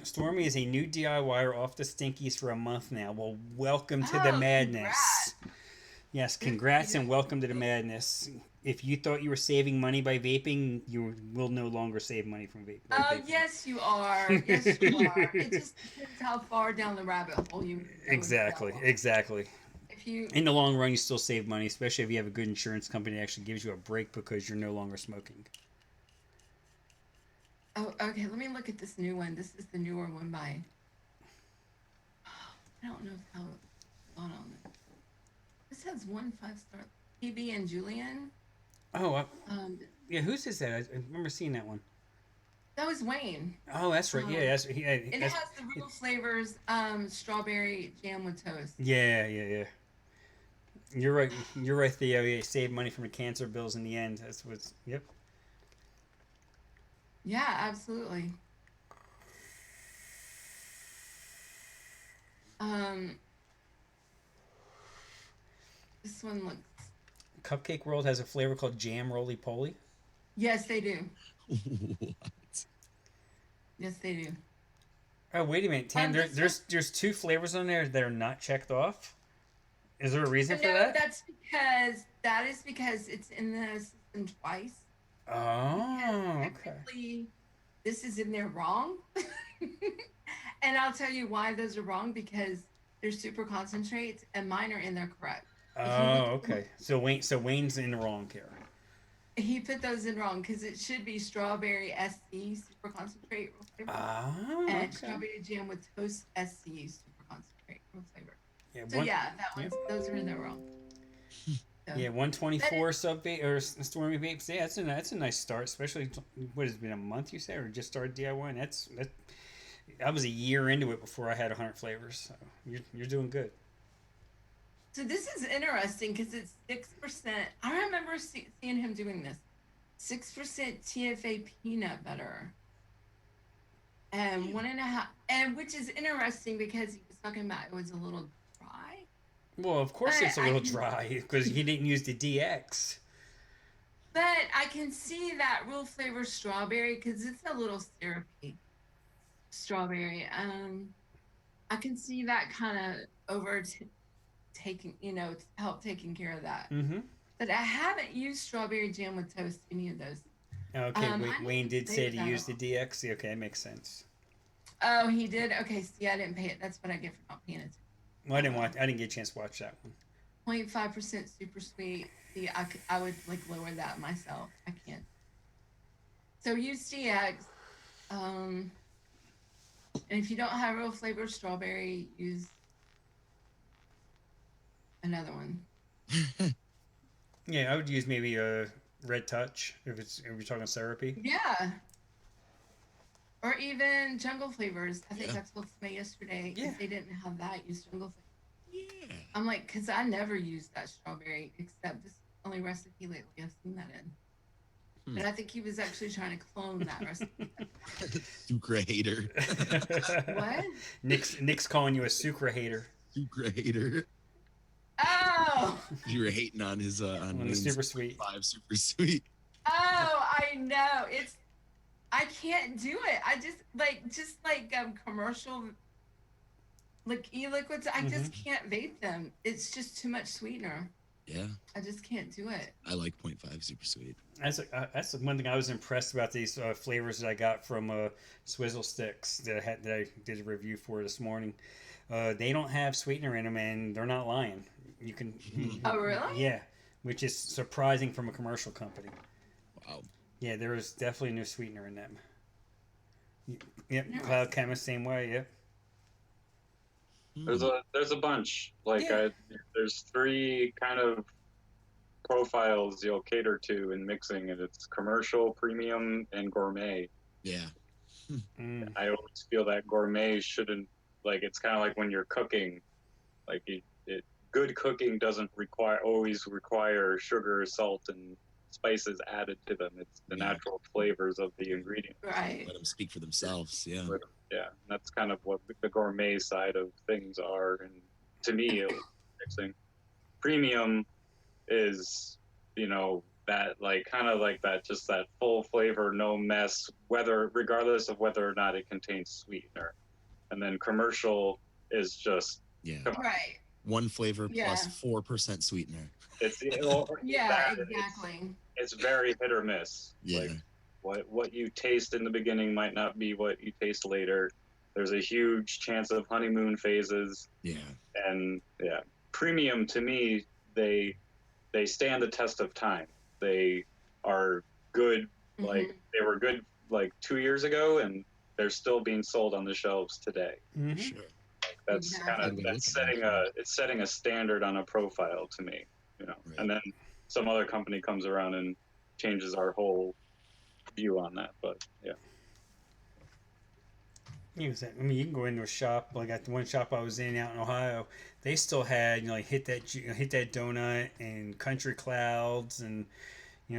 Stormy is a new DIYer off the stinkies for a month now. Well, welcome to the Oh, madness. congrats. Yes, congrats and welcome to the madness. If you thought you were saving money by vaping, you will no longer save money from vaping. Oh, yes, you are. Yes, you are. It just depends how far down the rabbit hole you go. Exactly. If you In the long run, you still save money, especially if you have a good insurance company that actually gives you a break because you're no longer smoking. Oh, okay. Let me look at this new one. This is the newer one by. I don't know how on it. This has 1 5-star. PB and Julian. Oh, Yeah, whose is that? I remember seeing that one. that was Wayne. Oh, that's right. Yeah, It has the real flavors. Strawberry jam with toast. Yeah. You're right, Theo. Yeah, save money from the cancer bills in the end. That's what's. Yep. Yeah, absolutely. This one looks. Cupcake World has a flavor called Jam Roly Poly. Yes, they do. What? Yes, they do. Oh, wait a minute, Tam. There's two flavors on there that are not checked off. Is there a reason for that? That is because it's in the system twice. Oh, okay. Technically, this is in there wrong. And I'll tell you why those are wrong, because they're super concentrates and mine are in there correct. Oh, okay. So Wayne's in the wrong here. He put those in wrong because it should be strawberry SC super concentrate real flavor, Oh, and okay. strawberry jam with toast SC super concentrate real flavor. Yeah, So that one's those are in there wrong. So, yeah, 124 sub vape or Stormy vapes. Yeah, that's a nice start, especially what has it been a month you say, or just started DIY. And I was a year into it before I had 100 flavors. So you're doing good. So this is interesting because it's 6%. I remember seeing him doing this. 6% TFA peanut butter. And 1.5, and which is interesting because he was talking about it was a little dry. Well, of course But it's a little dry because he didn't use the DX. But I can see that real flavor strawberry because it's a little syrupy strawberry. I can see that kind of taking, help taking care of that. Mm-hmm. But I haven't used strawberry jam with toast, any of those. Okay, Wayne did say to use the DX. Okay, that makes sense. Oh, he did? Okay, see, I didn't pay it. That's what I get for not paying attention. Well, I didn't get a chance to watch that one. 0.5% super sweet. See, I would like lower that myself. I can't. So use DX. And if you don't have real flavored strawberry, use another one. Yeah, I would use maybe a Red Touch if you're talking syrupy. Yeah. Or even jungle flavors. I think Yeah. I told somebody yesterday Yeah. if they didn't have that, use jungle flavors. Yeah. I'm like, because I never used that strawberry except this only recipe lately I've seen that in. But I think he was actually trying to clone that recipe. Sucre hater. What? Nick's calling you a sucre hater. Sucre hater. Oh! You were hating on his on the Wayne's super sweet. 5 super sweet. Oh, I know. I can't do it. I just like commercial like e-liquids, I just can't vape them. It's just too much sweetener. Yeah. I just can't do it. I like 0.5 super sweet. That's one thing I was impressed about these flavors that I got from Swizzle Sticks that I did a review for this morning. They don't have sweetener in them, and they're not lying. You can. Oh, really? Yeah, which is surprising from a commercial company. Wow. Yeah, there is definitely no sweetener in them. Yep, Cloud Chemist same way. Yep. There's a bunch. Like there's 3 kind of profiles you'll cater to in mixing, and it's commercial, premium, and gourmet. Yeah. I always feel that gourmet shouldn't, like, it's kind of like when you're cooking, like good cooking doesn't always require sugar, salt, and spices added to them. It's the natural flavors of the ingredients. Right. Let them speak for themselves. Yeah. Yeah, that's kind of what the gourmet side of things are, and to me, it was mixing. Premium is, that like kind of like that, just that full flavor, no mess, regardless of whether or not it contains sweetener. And then commercial is just right. One flavor plus 4% sweetener. It's exactly. It's very hit or miss. Yeah. Like what you taste in the beginning might not be what you taste later. There's a huge chance of honeymoon phases. Yeah. And premium, to me, they stand the test of time. They are good. Like they were good like 2 years ago, and they're still being sold on the shelves today. Sure. That's kind of setting a standard on a profile to me, Right. And then some other company comes around and changes our whole view on that. But yeah. You can go into a shop like at the one shop I was in out in Ohio. They still had hit that donut and country clouds and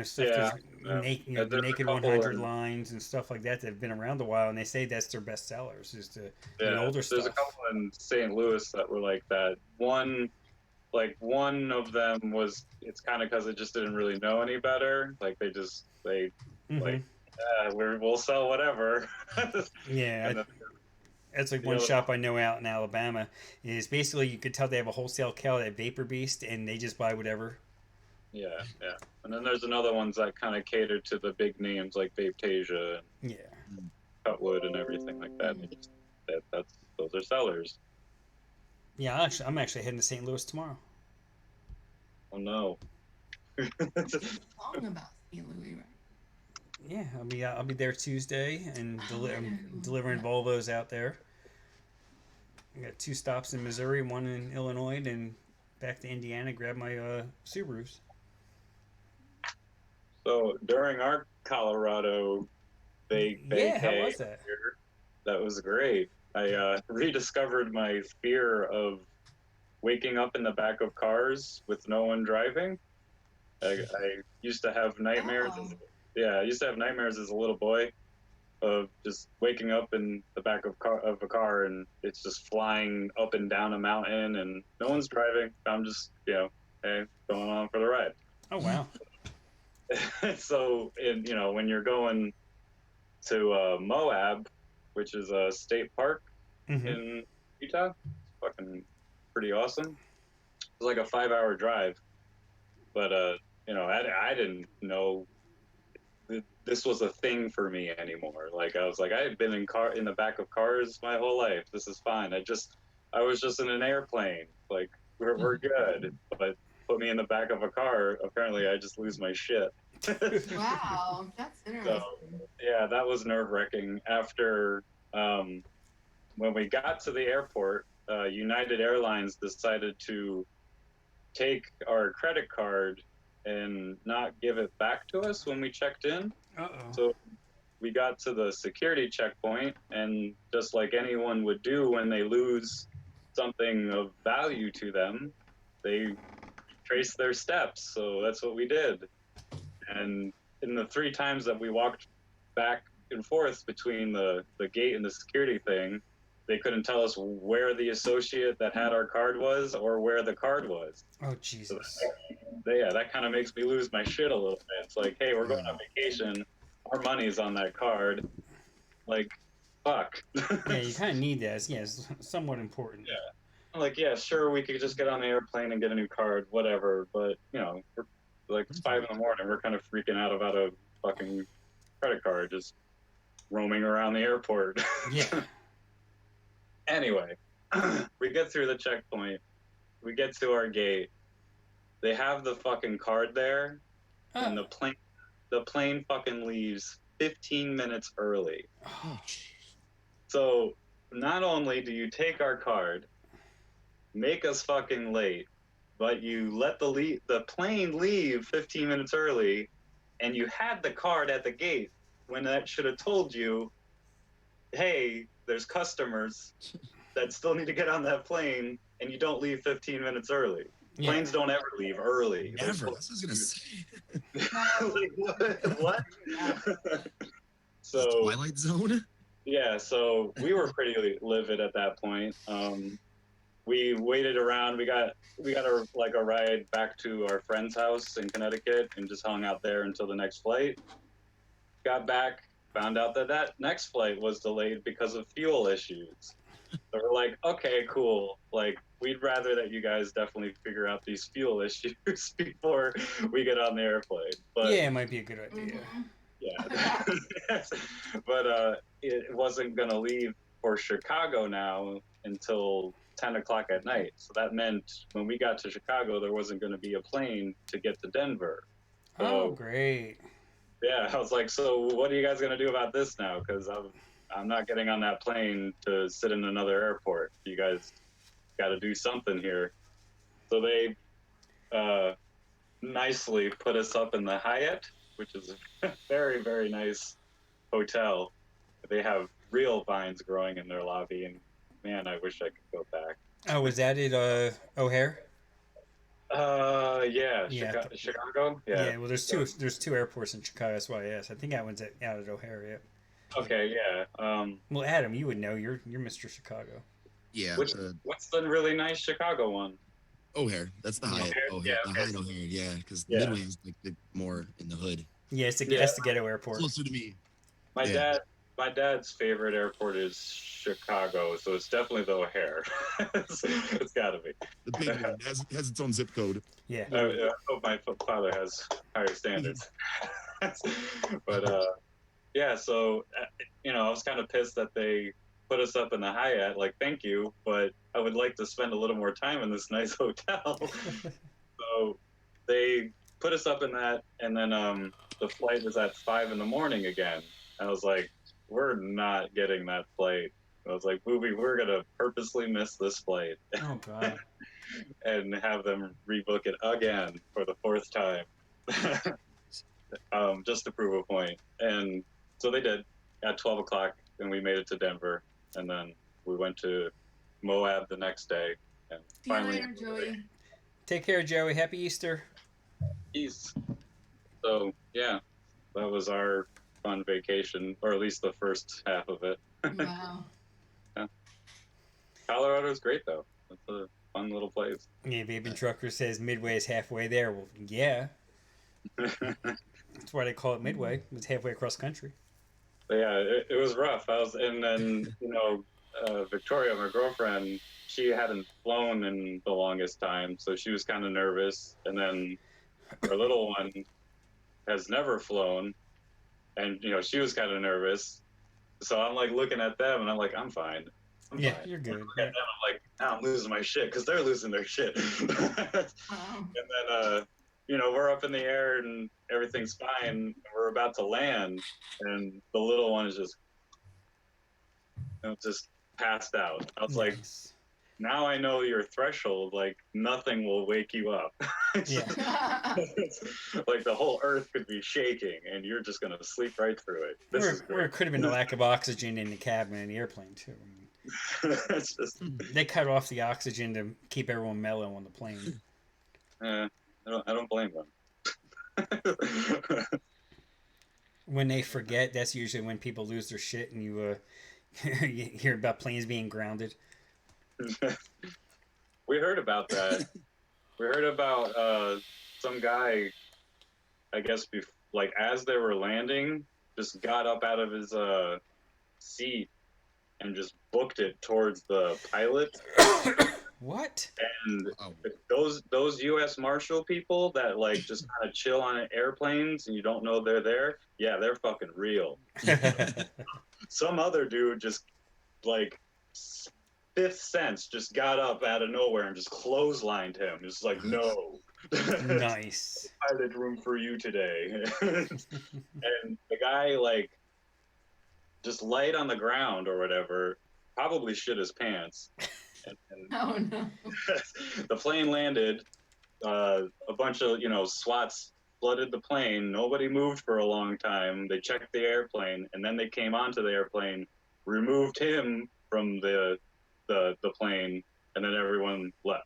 stuff. The Naked 100 lines and stuff like that have been around a while, and they say that's their best sellers. Is the older stuff. There's a couple in St. Louis that were like that. One of them was. It's kind of because it just didn't really know any better. Like we'll sell whatever. Yeah. That's like one shop I know out in Alabama. Is basically you could tell they have a wholesale account at Vapor Beast, and they just buy whatever. Yeah. And then there's another ones that kind of cater to the big names like Vapetasia and Cutwood and everything like that. Those are sellers. Yeah, I'm actually heading to St. Louis tomorrow. Oh no. Talking about St. Louis, right? Yeah, I'll be there Tuesday and delivering Volvos out there. I got 2 stops in Missouri, 1 in Illinois, and back to Indiana. Grab my Subarus. So during our Colorado how was that? That was great. I rediscovered my fear of waking up in the back of cars with no one driving. I used to have nightmares. I used to have nightmares as a little boy of just waking up in the back of a car and it's just flying up and down a mountain and no one's driving. I'm just, hey, going on for the ride. Oh, wow. So, when you're going to Moab, which is a state park in Utah, it's fucking pretty awesome. It's like a 5-hour drive, but I didn't know this was a thing for me anymore. Like I was like, I had been in the back of cars my whole life. This is fine. I was just in an airplane. Like, we're good. But put me in the back of a car, apparently I just lose my shit. Wow, that's interesting. Yeah, that was nerve-wracking. After, when we got to the airport, United Airlines decided to take our credit card and not give it back to us when we checked in. Uh-oh. So we got to the security checkpoint, and just like anyone would do when they lose something of value to them, they trace their steps. So that's what we did. And in the 3 times that we walked back and forth between the gate and the security thing, they couldn't tell us where the associate that had our card was or where the card was. Oh, Jesus. So that kind of makes me lose my shit a little bit. It's like, hey, we're going on vacation. Our money's on that card. Like, fuck. Yeah, you kind of need that. Yeah, it's somewhat important. Yeah. Like, yeah, sure, we could just get on the airplane and get a new card, whatever. But, we're, like, it's 5 in the morning. We're kind of freaking out about a fucking credit card just roaming around the airport. Yeah. Anyway, we get through the checkpoint. We get to our gate. They have the fucking card there, and the plane fucking leaves 15 minutes early. Oh, So not only do you take our card, make us fucking late, but you let the plane leave 15 minutes early, and you had the card at the gate when that should have told you, hey, there's customers that still need to get on that plane, and you don't leave 15 minutes early. yeah. Planes don't ever leave early. Never. That's what I was gonna say. Like, what? So Twilight Zone. yeah, so we were pretty livid at that point. We waited around. We got a ride back to our friend's house in Connecticut and just hung out there until the next flight. Got back, found out that next flight was delayed because of fuel issues. So we're like, okay, cool. Like, we'd rather that you guys definitely figure out these fuel issues before we get on the airplane. But Yeah, it might be a good idea. Mhm. yeah. But it wasn't going to leave for Chicago now until 10 o'clock at night. So that meant when we got to Chicago, there wasn't going to be a plane to get to Denver. So, Oh, great. yeah, I was like, so what are you guys going to do about this now? Because I'm not getting on that plane to sit in another airport. You guys got to do something here. So they nicely put us up in the Hyatt, which is a very, very nice hotel. They have real vines growing in their lobby, and man, I wish I could go back. Oh, was that at O'Hare? Yeah, Yeah. Chicago. Yeah. Well, there's two airports in Chicago. That's why I asked. I think that one's out at O'Hare. Yeah. Okay, yeah. Well, Adam, you would know. You're Mr. Chicago. Yeah. What's the really nice Chicago one? O'Hare. That's the Hyatt. O'Hare? O'Hare. Yeah, The okay. Hyatt O'Hare. Yeah, because Yeah. Midway is like more in the hood, Yeah, it's the Yeah. that's the ghetto airport. closer to me. My Yeah. dad's favorite airport is Chicago, so it's definitely the O'Hare. it's got to be. The big one has its own zip code. Yeah. I hope my father has higher standards. But yeah, so I was kind of pissed that they put us up in the Hyatt. Like, thank you, but I would like to spend a little more time in this nice hotel. So they put us up in that, and then the flight was at 5 in the morning again. I was like, we're not getting that flight. I was like, Booby, we're gonna purposely miss this flight Oh God. and have them rebook it again for the 4th time, just to prove a point. And so they did at 12 o'clock, and we made it to Denver, and then we went to Moab the next day, and See you finally later, Joey. Take care, Joey. Happy Easter. east. So yeah, that was our fun vacation, or at least the first half of it. Wow. Colorado's great though. It's a fun little place. Yeah, Baby Trucker says Midway is halfway there. Well, yeah. That's why they call it Midway. It's halfway across country. But yeah, it was rough. And then Victoria, my girlfriend, she hadn't flown in the longest time, so she was kind of nervous. And then our little one has never flown, and she was kind of nervous. So I'm like looking at them, and I'm like, I'm fine. Yeah, fine. you're good. And then I'm like, now I'm losing my shit because they're losing their shit. And then, we're up in the air and everything's fine. And we're about to land, and the little one is just passed out. I was like, Nice. now I know your threshold. Like, nothing will wake you up. Yeah. Like the whole earth could be shaking, and you're just gonna sleep right through it. This is Or great. it could have been the lack of oxygen in the cabin in the airplane too. It's just, They cut off the oxygen to keep everyone mellow on the plane. I don't blame them. When they forget, that's usually when people lose their shit, and you you hear about planes being grounded. We heard about that. We heard about some guy, I guess, like as they were landing, just got up out of his seat and just booked it towards the pilot. What? And Oh. those U.S. Marshal people that like just kind of chill on airplanes and you don't know they're there, yeah, they're fucking real. Some other dude just like fifth sense just got up out of nowhere and just clotheslined him. Just like, no. Nice. Pilot room for you today. And the guy like just laid on the ground or whatever, probably shit his pants. And Oh no. the plane landed. A bunch of SWATs flooded the plane. Nobody moved for a long time. They checked the airplane, and then they came onto the airplane, removed him from the plane, and then everyone left.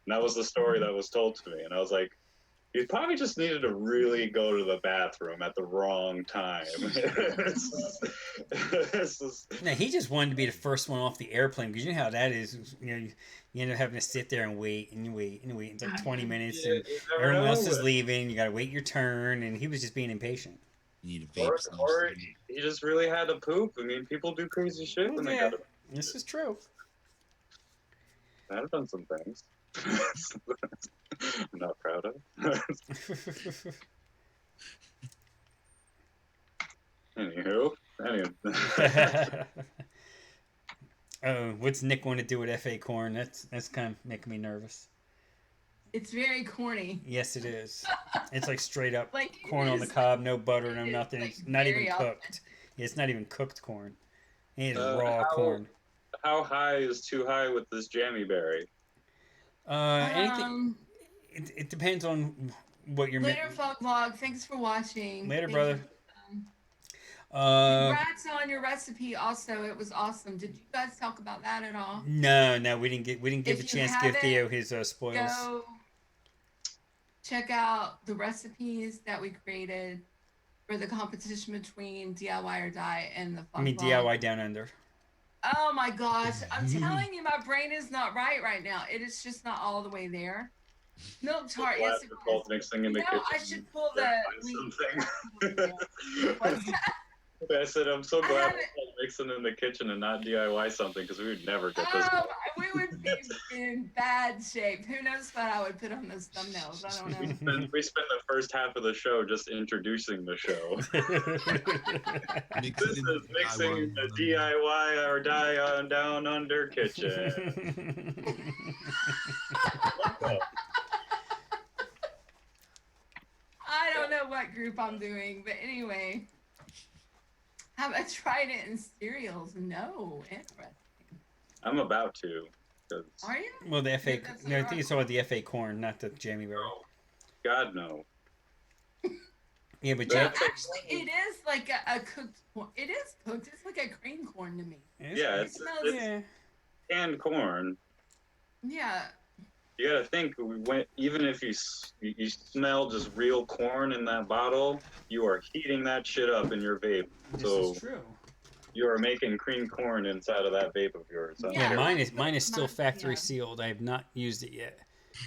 And that was the story that was told to me. And I was like, you probably just needed to really go to the bathroom at the wrong time. No, he just wanted to be the first one off the airplane because you know how that is. You end up having to sit there and wait and you wait and wait. It's like 20 minutes and everyone else is leaving. You got to wait your turn, and he was just being impatient. You need a vape. Or he just really had to poop. I mean, people do crazy shit when they gotta. This is true. I've done some things. I'm not proud of. Anywho. Oh, what's Nick want to do with FA corn? That's kind of making me nervous. It's very corny. Yes, it is. It's like straight up Like corn on the cob, no butter, no it is, nothing. like, It's not even very cooked. It's not even cooked corn. It is raw how- corn. How high is too high with this jammy berry? Anything. It depends on what you're. Later, Fog Vlog. Thanks for watching. Later, Thank brother. you. Uh, Congrats on your recipe. Also, it was awesome. Did you guys talk about that at all? no, we didn't give If a you chance to give haven't, Theo his spoils. Go check out the recipes that we created for the competition between DIY or Die and the Fog I mean Vlog. DIY Down Under. Oh my gosh. I'm telling you, my brain is not right now. It is just not all the way there. Milk tart, yes, it was. Mixing in the You know, kitchen. I should pull the What's that? I said, I'm so I glad haven't- we're mixing in the kitchen and not DIY something because we would never get this. We would be in bad shape. Who knows what I would put on those thumbnails? I don't know. We spend the first half of the show just introducing the show. This is mixing the DIY or Die on Down Under kitchen. I don't know what group I'm doing, but anyway. Have I tried it in cereals? No. Interesting. I'm about to. 'Cause Are you? Well, the FA. That's No, I not think it's all the FA corn, not the jammy berry. God, no. Yeah, but No, jam- actually, it is like a cooked corn. It is cooked. It's like a cream corn to me. Yeah, It smells. yeah. Canned corn. Yeah. You gotta think, even if you smell just real corn in that bottle, you are heating that shit up in your vape. This So is true. you are making cream corn inside of that vape of yours. Yeah, Yeah. mine is still factory Yeah. sealed. I have not used it yet,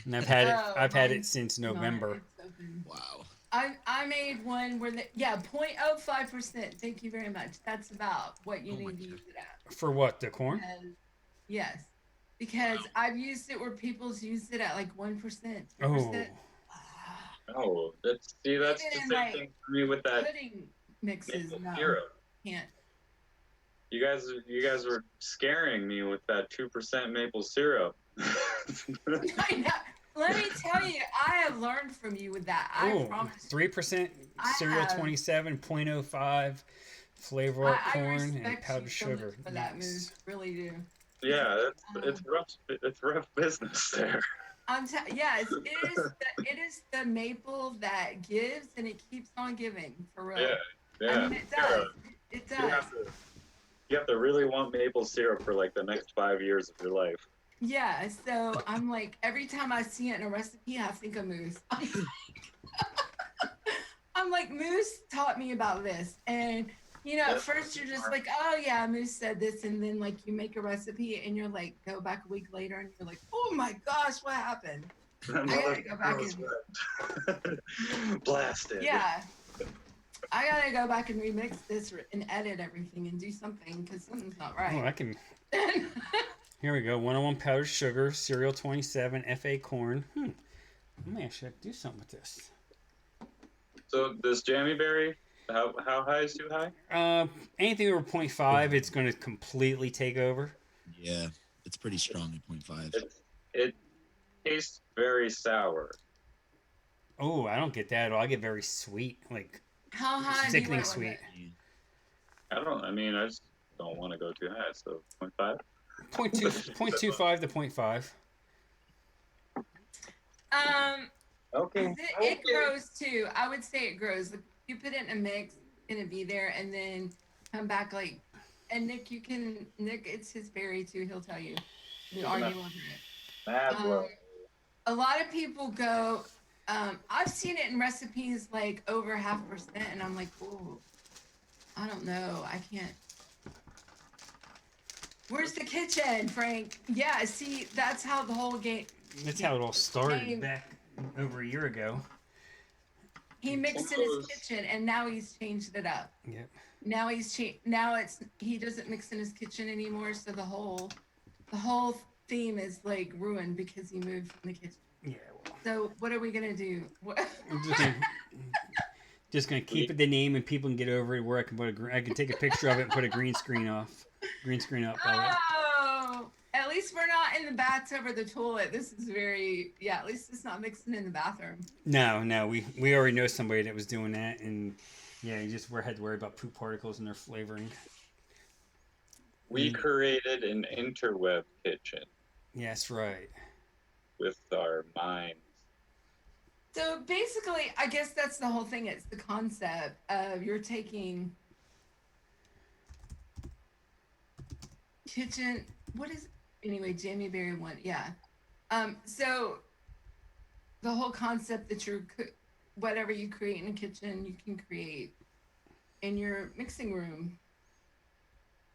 and I've had it mine's since not. November. It's open. Wow. I made one where 0.05%. Thank you very much. That's about what you Oh my need to God. use it at. For what? The corn? Because, yes, because I've used it where people's used it at like 1%. Oh, 2%. Oh, that's the Even in, same like, thing for me with that Pudding mixes, maple no, syrup. can't. You guys were scaring me with that 2% maple syrup. I know. Let me tell you, I have learned from you with that. I promise. 3% I cereal have. 27, 0.05 flavor art I corn, and respect powdered you so much sugar. for that Mix. move. Really do. Yeah, it's rough. It's rough business there. Yes, it is the maple that gives and it keeps on giving for real. Yeah, I yeah. mean, it does. It You does. have to you have to really want maple syrup for like the next 5 years of your life. Yeah. So I'm like, every time I see it in a recipe, I think of Moose. I'm like, Moose taught me about this, and at That's first you're just like, oh yeah, Moose said this, and then like you make a recipe, and you're like, go back a week later, and you're like, oh my gosh, what happened? I gotta go back and blasted. Yeah. I gotta go back and remix this and edit everything and do something because something's not Oh, right. I can. Here we go. 101 powdered sugar, cereal 27, FA corn. I may actually do something with this. So this jammy berry, how high is too high? Anything over 0.5, it's going to completely take over. Yeah, it's pretty strong at 0.5. It tastes very sour. Oh, I don't get that at all. I get very sweet, like How high do you sickening want sweet. I mean, I just don't want to go too high, so 0.5? 0.25 to 0.5. Okay. It grows too. I would say it grows. Like, you put it in a mix, it's gonna be there, and then come back like. And Nick, it's his berry too. He'll tell you. We argue over it. A lot of people go. I've seen it in recipes like over 0.5%, and I'm like, oh, I don't know. I can't. Where's the kitchen, Frank? Yeah, see, that's how the whole game. That's how it all started back over a year ago. He mixed in his kitchen, and now he's changed it up. Yep. Now he doesn't mix in his kitchen anymore, so the whole theme is like ruined because he moved from the kitchen. Yeah. Well. So what are we gonna do? I'm just gonna keep it the name, and people can get over it. Where I can take a picture of it and put a green screen up. Oh, at least we're not in the bathtub or the toilet. This is at least it's not mixing in the bathroom. No, we already know somebody that was doing that, and yeah, you just had to worry about poop particles in their flavoring. We created an interweb kitchen. Yes, right. With our minds. So basically, I guess that's the whole thing. It's the concept of you're taking kitchen. What is anyway? Jamie Berry one, yeah. So the whole concept that whatever you create in a kitchen, you can create in your mixing room.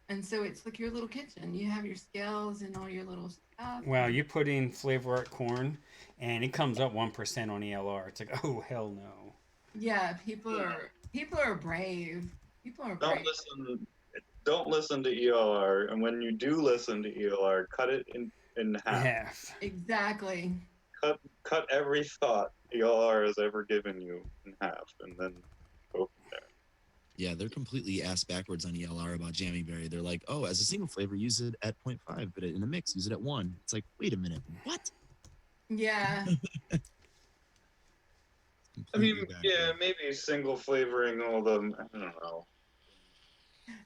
And so it's like your little kitchen. You have your scales and all your little stuff. Wow, you put in flavor art corn, and it comes up 1% on ELR. It's like, oh hell no. Yeah, people are brave. People are brave. Don't listen to ELR, and when you do listen to ELR, cut it in half. Exactly. Cut every thought ELR has ever given you in half, and then go from there. Yeah, they're completely ass backwards on ELR about jammy berry. They're like, oh, as a single flavor, use it at 0.5, but in a mix, use it at 1. It's like, wait a minute, what? Yeah. I mean, yeah, maybe single flavoring all them. I don't know.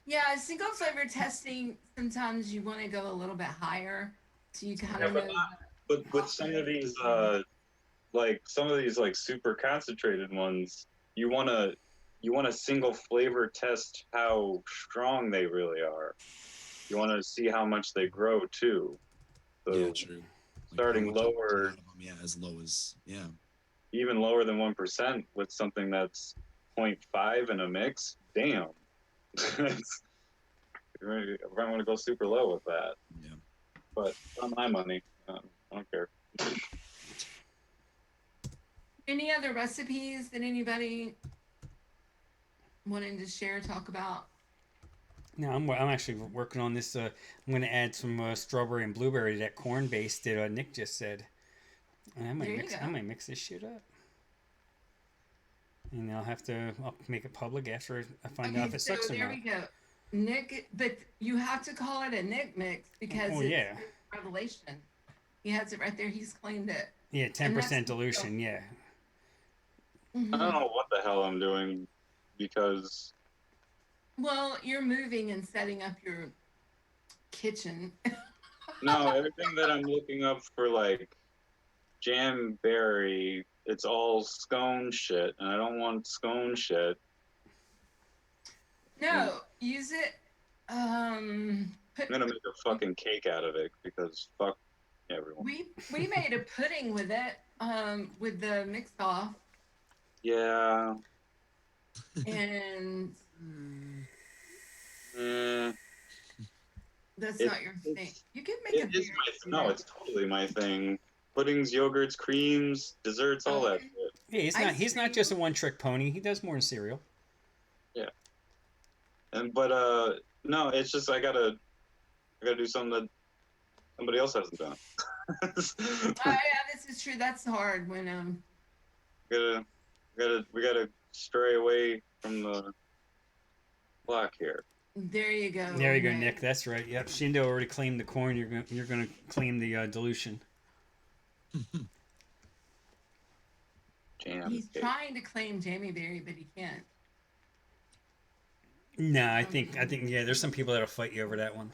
Yeah, single flavor testing, sometimes you want to go a little bit higher, so you kind of know. But with some of these, like super concentrated ones, you want to single flavor test how strong they really are. You want to see how much they grow too. So yeah, true. Starting lower, as low as even lower than 1% with something that's 0.5 in a mix. Damn. I want to go super low with that. Yeah. But on my money, I don't care. Any other recipes that anybody wanted to share, talk about? No, I'm actually working on this. I'm going to add some strawberry and blueberry to that corn base that Nick just said. And I might mix this shit up. And I'll make it public after I find out if it sucks or not. There we go. Nick, but you have to call it a Nick mix because Oh it's yeah, Revelation. He has it right there. He's claimed it. yeah, 10% dilution. Yeah. I don't know what the hell I'm doing because Well, you're moving and setting up your kitchen. no, everything that I'm looking up for like Jamberry, it's all scone shit, and I don't want scone shit. No, use it. I'm gonna make a fucking cake out of it because fuck everyone. We made a pudding with it, with the mix off. Yeah. And that's not your thing. You can make it is my no, it's totally my thing. Puddings, yogurts, creams, desserts, all that shit. Yeah, he's not just a one-trick pony. He does more than cereal. Yeah. And but no, it's just I gotta do something that somebody else hasn't done. Oh yeah, this is true. That's hard when we gotta stray away from the block here. There you go. There you go, Nick. That's right. Yep. Shindo already claimed the corn. You're gonna claim the dilution. He's trying to claim Jamie Berry, but he can't. No, I think yeah. There's some people that'll fight you over that one.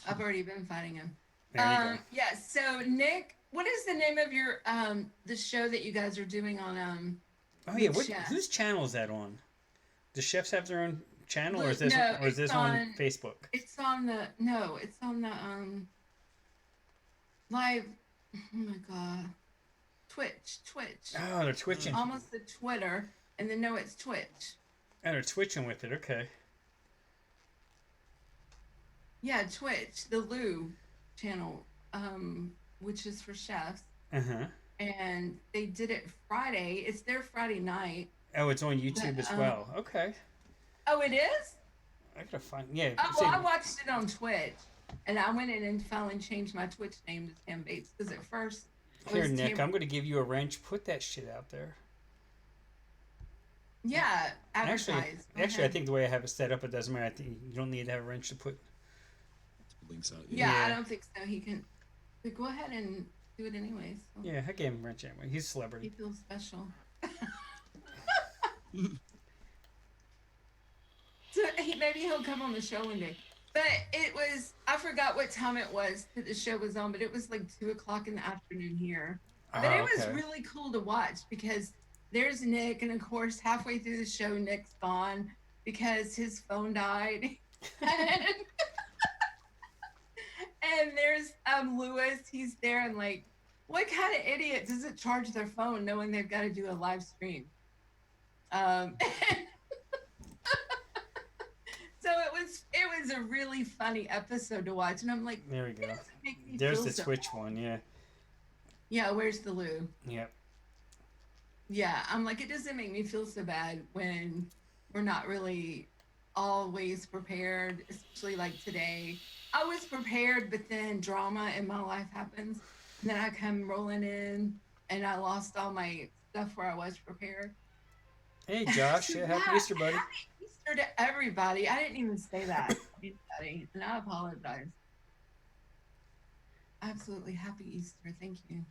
I've already been fighting him. There you go. Yeah. So Nick, what is the name of your the show that you guys are doing on Oh yeah, whose channel is that on? Do chefs have their own channel, or is this on Facebook? It's on the live. Oh my god, Twitch. Oh, they're twitching. Almost the Twitter, and then no, it's Twitch. Oh, they're twitching with it. Okay. Yeah, Twitch, the Lou channel, which is for chefs. Uh-huh. And they did it Friday. It's their Friday night. Oh, it's on YouTube as well. Okay. Oh, it is? I gotta find. Yeah. Oh, well, I watched it on Twitch, and I went in and finally changed my Twitch name to Tam Bates because at first. Here, Nick, I'm gonna give you a wrench. Put that shit out there. Yeah, advertise. Actually, I think the way I have it set up, it doesn't matter. I think you don't need to have a wrench to put links out. Yeah, I don't think so. He can. But go ahead and do it anyways. So. Yeah, I gave him a wrench anyway. He's a celebrity. He feels special. So maybe he'll come on the show one day. But it was, I forgot what time it was that the show was on, but it was like 2:00 in the afternoon here. But it was really cool to watch because there's Nick, and of course, halfway through the show, Nick's gone because his phone died. And there's Lewis, he's there, and like, what kind of idiot doesn't charge their phone knowing they've got to do a live stream? So it was a really funny episode to watch, and I'm like, there we go. There's the Twitch one, yeah. Yeah, where's the Lou? Yep. Yeah, I'm like, it doesn't make me feel so bad when we're not really always prepared, especially like today. I was prepared, but then drama in my life happens, and then I come rolling in, and I lost all my stuff where I was prepared. Hey, Josh. Yeah, happy Easter, buddy. Happy Easter to everybody. I didn't even say that, anybody, and I apologize. Absolutely happy Easter. Thank you.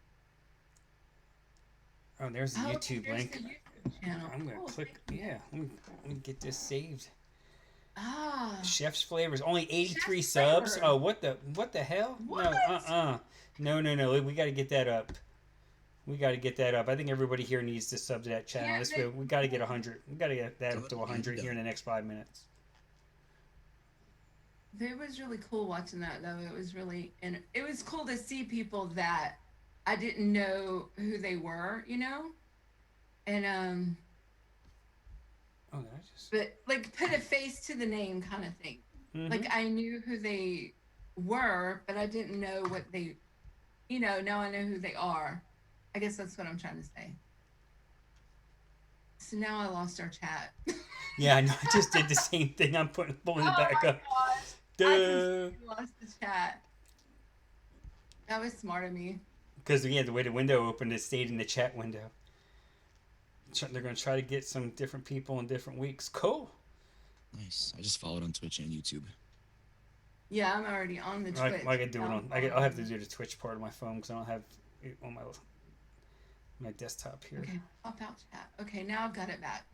Oh, there's the YouTube link. The YouTube channel. I'm gonna click. Yeah, let me get this saved. Ah. Chef's Flavors, only 83 subs. Oh, what the hell? What? No, no. We got to get that up. I think everybody here needs to sub to that channel. We got to get 100. We got to get that up to 100 here in the next 5 minutes. It was really cool watching that, though. It was really, and it was cool to see people that I didn't know who they were, you know, and but like put a face to the name kind of thing. Mm-hmm. Like I knew who they were, but I didn't know what they, you know. Now I know who they are. I guess that's what I'm trying to say. So now I lost our chat. Yeah, I know. I just did the same thing. I'm pulling it back up. Gosh. I lost the chat. That was smart of me. Because the way the window opened, it stayed in the chat window. They're going to try to get some different people in different weeks. Cool. Nice. I just followed on Twitch and YouTube. Yeah, I'm already on the Twitch. I could do it on. I'll have to do the Twitch part of my phone because I don't have it on my desktop here. Okay, pop out chat. Okay, now I've got it back.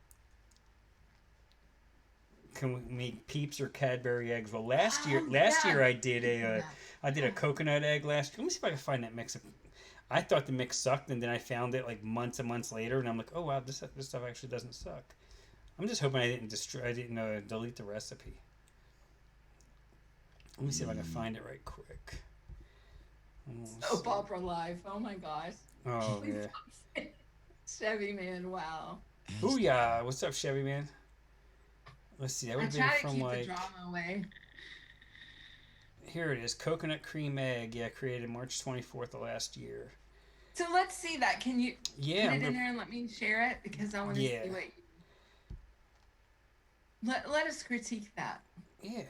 Can we make Peeps or Cadbury eggs? Well, last year I did a coconut egg last year. Let me see if I can find that mix. I thought the mix sucked, and then I found it like months and months later, and I'm like, oh wow, this stuff actually doesn't suck. I'm just hoping I didn't delete the recipe. Let me see if I can find it right quick. Soap opera life. Oh my gosh. Oh yeah. Chevy Man. Wow. Booyah! What's up, Chevy Man? Let's see. That would be from keep like. The drama away. Here it is. Coconut cream egg. Yeah, created March 24th of last year. So let's see that. Can you put it in there and let me share it? Because I want to see what let us critique that. Yeah.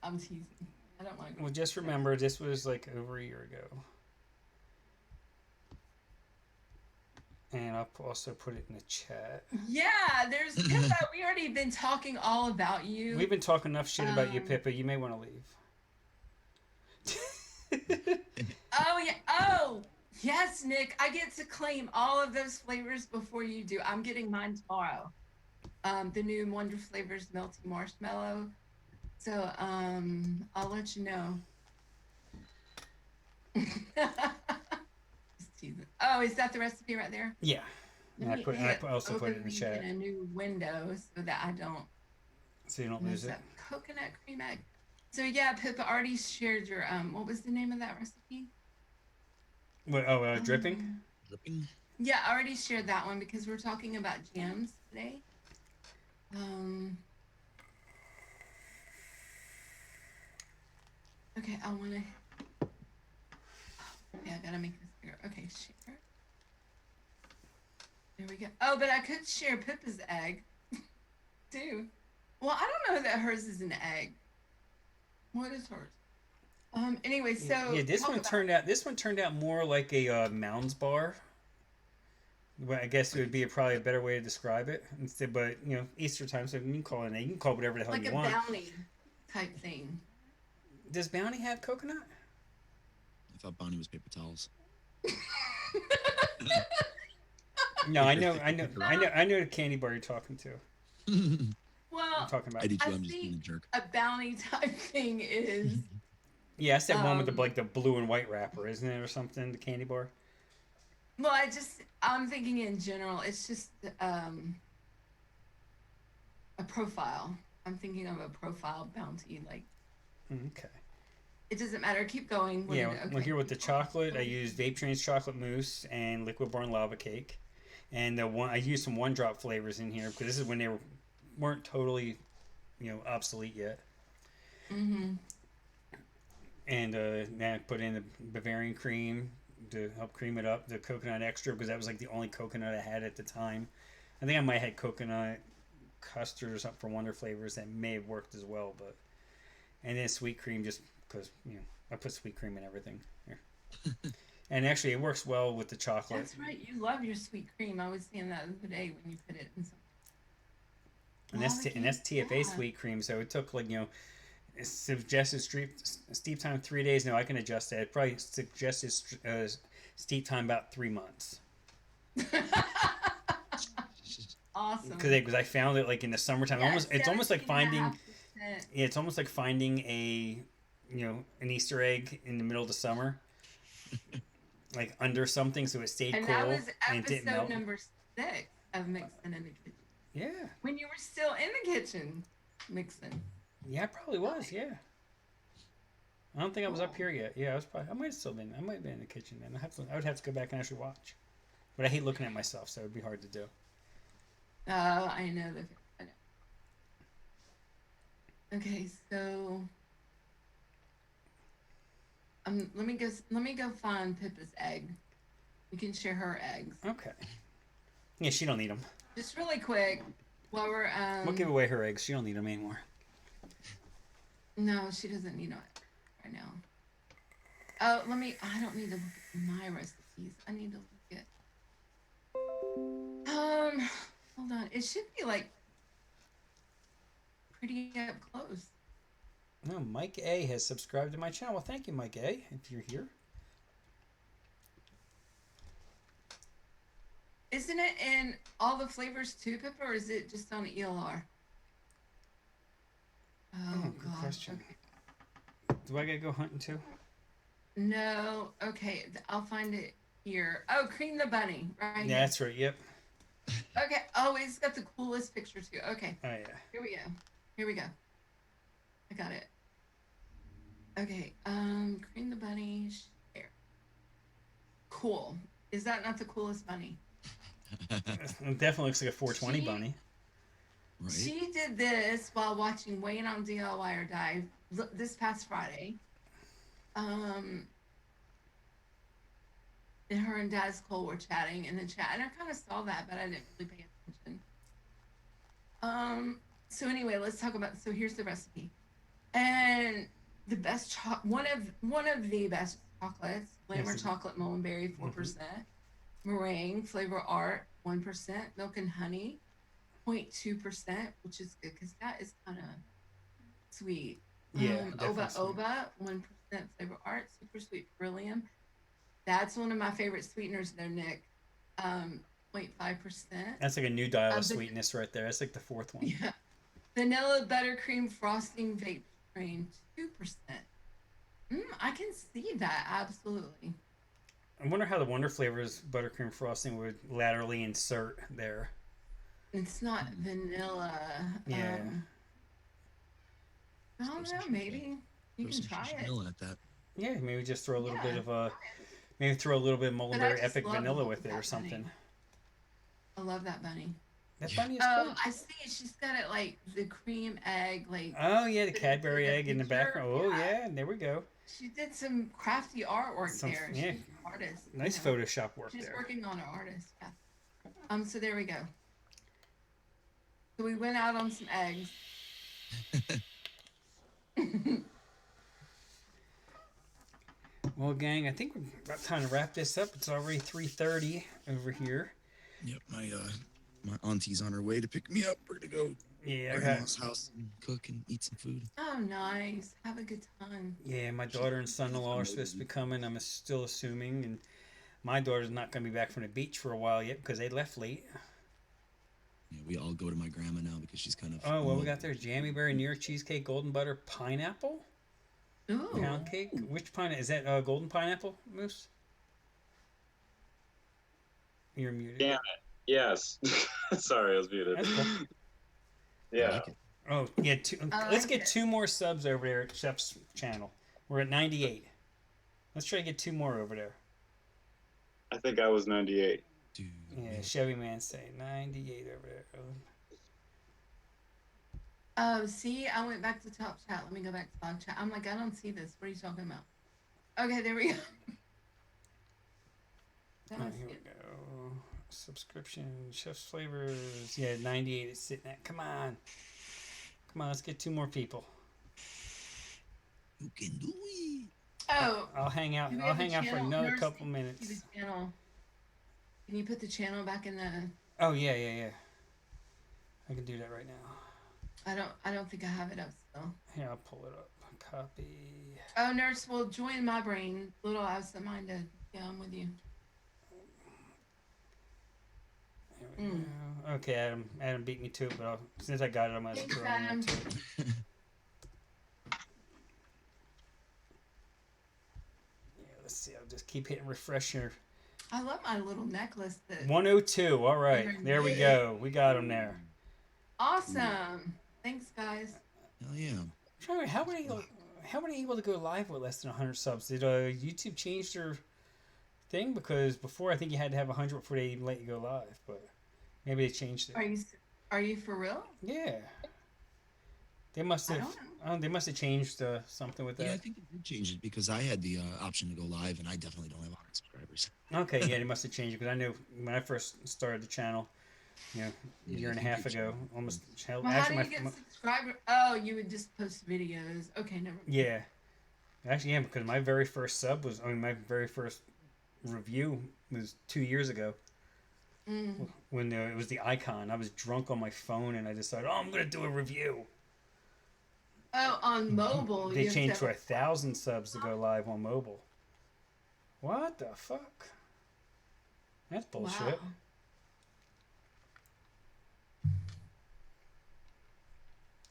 I'm teasing. I don't want to. Well, just remember, this was like over a year ago. And I'll also put it in the chat. Yeah, there's Pippa. We already been talking all about you. We've been talking enough shit about you, Pippa. You may want to leave. Oh, yeah. Oh, yes, Nick. I get to claim all of those flavors before you do. I'm getting mine tomorrow. The new Wonder Flavors Melty Marshmallow. So, I'll let you know. Oh, is that the recipe right there? Yeah. And I also put it in the chat. In a new window so that I don't. So you don't lose it. Coconut cream egg. So yeah, Pippa already shared your what was the name of that recipe? What? Dripping. Dripping. Yeah, I already shared that one because we're talking about jams today. Okay, I want to. Yeah, I gotta make this bigger. Okay, share. There we go. Oh, but I could share Pippa's egg, too. Well, I don't know that hers is an egg. What is hers? Anyway, so yeah, this one turned out more like a Mounds bar. Well, I guess it would be probably a better way to describe it. Instead, but Easter time, so you can call it an egg. You can call it whatever the hell you want. Like a Bounty type thing. Does Bounty have coconut? I thought Bounty was paper towels. No, I know the candy bar you're talking to. Well, I'm talking about. I do too. I'm just being a jerk. A Bounty type thing is. Yeah, that's that one with the blue and white wrapper, isn't it, or something? The candy bar. Well, I'm thinking in general, it's just a profile. I'm thinking of a profile Bounty, like. Okay. It doesn't matter. Keep going. Yeah. Well, here with the chocolate, I used Vape Train's chocolate mousse and Liquid Barn lava cake, and I used some one drop flavors in here because this is when they weren't totally, obsolete yet. Mm-hmm. And then I put in the Bavarian cream to help cream it up, the coconut extra because that was like the only coconut I had at the time. I think I might have had coconut custard or something for Wonder Flavors that may have worked as well, but and then sweet cream just because I put sweet cream in everything here. And actually it works well with the chocolate. That's right, you love your sweet cream. I was seeing that the other day when you put it in some. And that's TFA sweet cream, so it took it's suggested steep time 3 days. No, I can adjust that. It probably suggested steep time about 3 months. Awesome. Because I found it like in the summertime. It's almost like finding. Yeah, it's almost like finding an Easter egg in the middle of the summer, like under something, so it stayed and cool that was and it didn't melt. episode number 6 of Mixin in the kitchen. Yeah. When you were still in the kitchen, Mixin. Yeah, I probably was. Yeah. I don't think I was up here yet. Yeah, I might have still been. I might have been in the kitchen then. I would have to go back and actually watch. But I hate looking at myself, so it would be hard to do. I know that. I know. Okay, so let me go find Pippa's egg. We can share her eggs. Okay. Yeah, she don't need them. Just really quick, while we're we'll give away her eggs. She don't need them anymore. No, she doesn't need it right now. Oh, I don't need to look at my recipes. I need to look at. Hold on. It should be like. pretty up close. No, Mike A has subscribed to my channel. Well, thank you, Mike A, if you're here. Isn't it in all the flavors too, Pippa, or is it just on ELR? Oh, good God. question. Okay. Do I gotta go hunting too? No. Okay, I'll find it here. Oh, Cream the Bunny, right? Yeah, that's right. Yep. Okay. Oh, it's got the coolest picture too. Okay. Oh yeah. Here we go. Here we go. I got it. Okay. Cream the Bunny. Share. Cool. Is that not the coolest bunny? It definitely looks like a 420 bunny. Right? She did this while watching Wayne on DIY or Die this past Friday. And her and Daz Cole were chatting in the chat, and I kind of saw that, but I didn't really pay attention. So anyway, let's talk about. So here's the recipe, and the best one of the best chocolates, Glamour Chocolate Mulberry 4%, meringue flavor art 1%, milk and honey 0.2%, which is good because that is kind of sweet. Yeah, Oba definitely Oba 1% flavor art, super sweet beryllium. That's one of my favorite sweeteners there, Nick. 0.5%. That's like a new dial of sweetness right there. That's like the fourth one. Yeah. Vanilla buttercream frosting vape strain 2%. I can see that absolutely. I wonder how the Wonder Flavors buttercream frosting would laterally insert there. It's not vanilla. Yeah. I don't know. Maybe you can try it. At that. Yeah, maybe just throw a little bit of maybe throw a little bit of Mulberry Epic vanilla with it or something. Bunny. I love that bunny. That bunny is cool. I see. She's got it like the cream egg, like. Oh yeah, the Cadbury egg in the background. Oh yeah, there we go. She did some crafty artwork there. Yeah. She's an artist. Nice Photoshop work She's there. working on her artist. Yeah. So there we go. So we went out on some eggs. Well, gang, I think we're about time to wrap this up. It's already 3:30 over here. Yep, my auntie's on her way to pick me up. We're gonna go Yeah, grandma's house and cook and eat some food. Oh, nice. Have a good time. Yeah, my daughter and son-in-law are supposed to be coming. I'm still assuming, and my daughter's not going to be back from the beach for a while yet because they left late. Yeah, we all go to my grandma now because she's kind of. Oh, what we got there? Jammy berry, New York cheesecake, golden butter, pineapple, Ooh. pound cake. Which pineapple is that? Golden pineapple mousse. You're muted. Damn it. Yes. Sorry, I was muted. That's cool. Yeah. Like it. Oh, yeah. Let's like get it. 2 more subs over there at Chef's channel. We're at 98. Let's try to get 2 more over there. I think I was 98. Dude. Yeah, Chevy Man say 98 over there. Oh, see, I went back to top chat. Let me go back to top chat. I'm like, I don't see this. What are you talking about? Okay, there we go. Oh, here we go. Subscription, Chef's Flavors. Yeah, 98 is sitting at. Come on. Come on, let's get 2 more people. You can do it. Oh, I'll hang out. do we I'll have the hang out for channel? another Nurse, couple see minutes. the channel. Can you put the channel back in the? Oh yeah. I can do that right now. I don't think I have it up still. Here, I'll pull it up. Copy. Oh, Nurse will join my brain. Little absent minded. Yeah, I'm with you. There we go. Okay, Adam beat me to it, but since I got it, I'm gonna Thanks, throw it in Adam. there too. Yeah, let's see. I'll just keep hitting refresh here. I love my little necklace. That 102. All right, there we go. We got him there. awesome. Thanks, guys. Hell yeah. Try to- How many able to go live with less than 100 subs? Did YouTube change their thing? Because before I think you had to have 100 before they even let you go live, but maybe they changed it. Are you for real? Yeah. They must have. They must have changed something with that. Yeah, I think they did change it because I had the option to go live, and I definitely don't have 100 subscribers. Okay, yeah, they must have changed it because I knew when I first started the channel, a year and a half ago, almost. Well, how do you get subscribers? Oh, you would just post videos. Okay, never mind. Yeah, actually, yeah, because my very first sub was, my very first review was 2 years ago. When it was the icon. I was drunk on my phone and I decided, I'm gonna do a review. Oh, on mobile. They you have changed to to- 1,000 subs to go live on mobile. What the fuck? That's bullshit. Wow.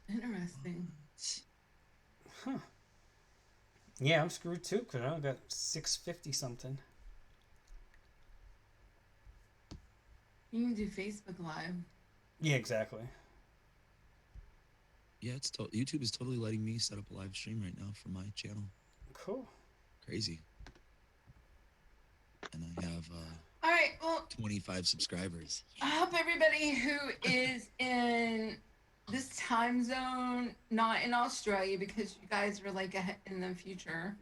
Interesting. Huh. Yeah, I'm screwed too because I only got 650 something. You can do Facebook Live. Yeah, exactly. Yeah, YouTube is totally letting me set up a live stream right now for my channel. Cool. Crazy. And I have All right. Well, 25 subscribers. I hope everybody who is in this time zone, not in Australia, because you guys are like ahead in the future,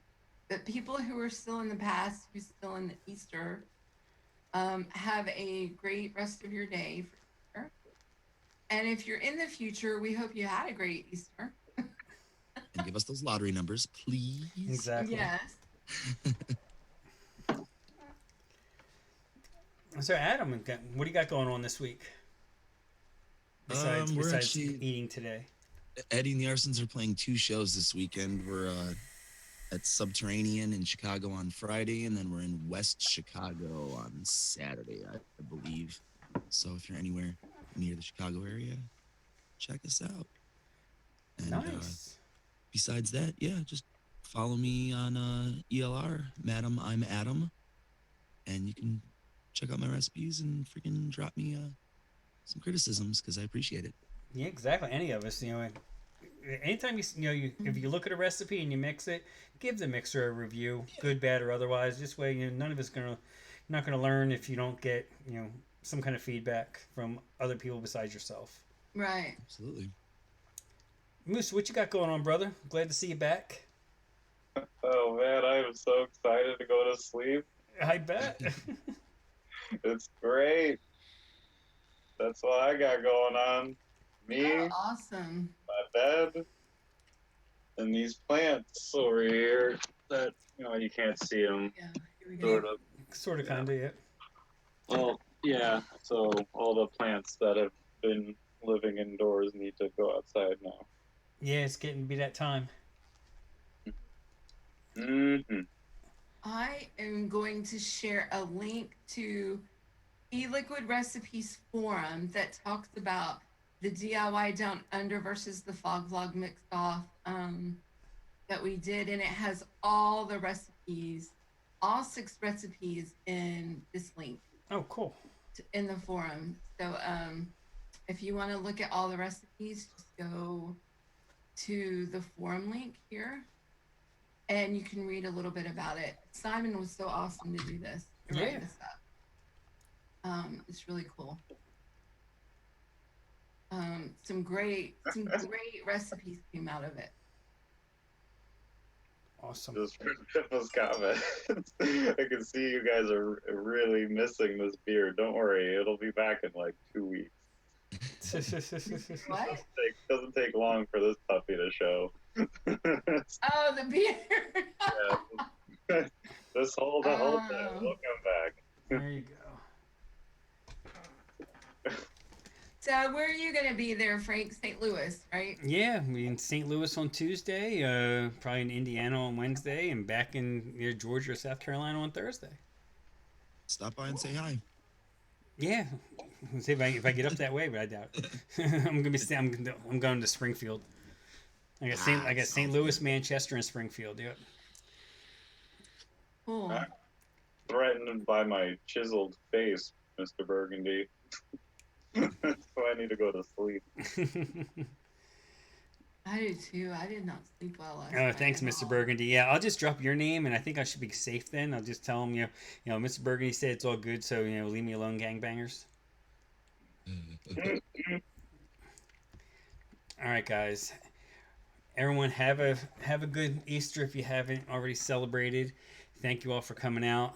but people who are still in the past, who's still in the Easter, have a great rest of your day for sure. And if you're in the future, we hope you had a great Easter. And give us those lottery numbers, please. Exactly. Yes. So, Adam, what do you got going on this week? Besides actually eating today. Eddie and the Arsons are playing 2 shows this weekend. We're at Subterranean in Chicago on Friday, and then we're in West Chicago on Saturday, I believe. So if you're anywhere near the Chicago area, check us out. And Nice. besides that, yeah, just follow me on ELR, Madam I'm Adam, and you can check out my recipes and freaking drop me some criticisms because I appreciate it. Yeah, exactly. Any of us, anytime if you look at a recipe and you mix it, give the mixer a review, good, bad, or otherwise. This way, none of us not gonna learn if you don't get some kind of feedback from other people besides yourself. Right. Absolutely. Moose, what you got going on, brother? Glad to see you back. Oh man, I am so excited to go to sleep. I bet. It's great. That's what I got going on. Me, Oh, awesome. my bed, and these plants over here that you can't see them. Yeah. Here we go. Sort of. Kind of, yeah. Well, yeah. So all the plants that have been living indoors need to go outside now. Yeah, it's getting to be that time. Mm-hmm. I am going to share a link to e-liquid recipes forum that talks about the DIY down under versus the fog vlog mixed off that we did, and it has all the recipes, all 6 recipes in this link. Oh, cool. In the forum. So if you want to look at all the recipes, just go to the forum link here and you can read a little bit about it. Simon was so awesome to do this, to write this up. It's really cool. Some great recipes came out of it. Awesome. Just those comments. I can see you guys are really missing this beer. Don't worry, it'll be back in like 2 weeks. What? It doesn't take long for this puppy to show. Oh, the beer. Yeah. Just hold the whole thing. We'll come back. There you go. So where are you going to be there, Frank? St. Louis, right? Yeah, we in St. Louis on Tuesday, probably in Indiana on Wednesday, and back in near Georgia or South Carolina on Thursday. Stop by and say hi. Yeah, see if I get up that way, but I doubt it. I'm going to Springfield. I got St. Louis, Manchester, and Springfield. Yep. Cool. Threatened by my chiseled face, Mr. Burgundy. So I need to go to sleep. I do too. I did not sleep well last night. Oh, thanks, Mr. Burgundy. Yeah, I'll just drop your name, and I think I should be safe then. I'll just tell him, Mr. Burgundy said it's all good, so leave me alone, gangbangers. All right, guys. Everyone, have a good Easter if you haven't already celebrated. Thank you all for coming out.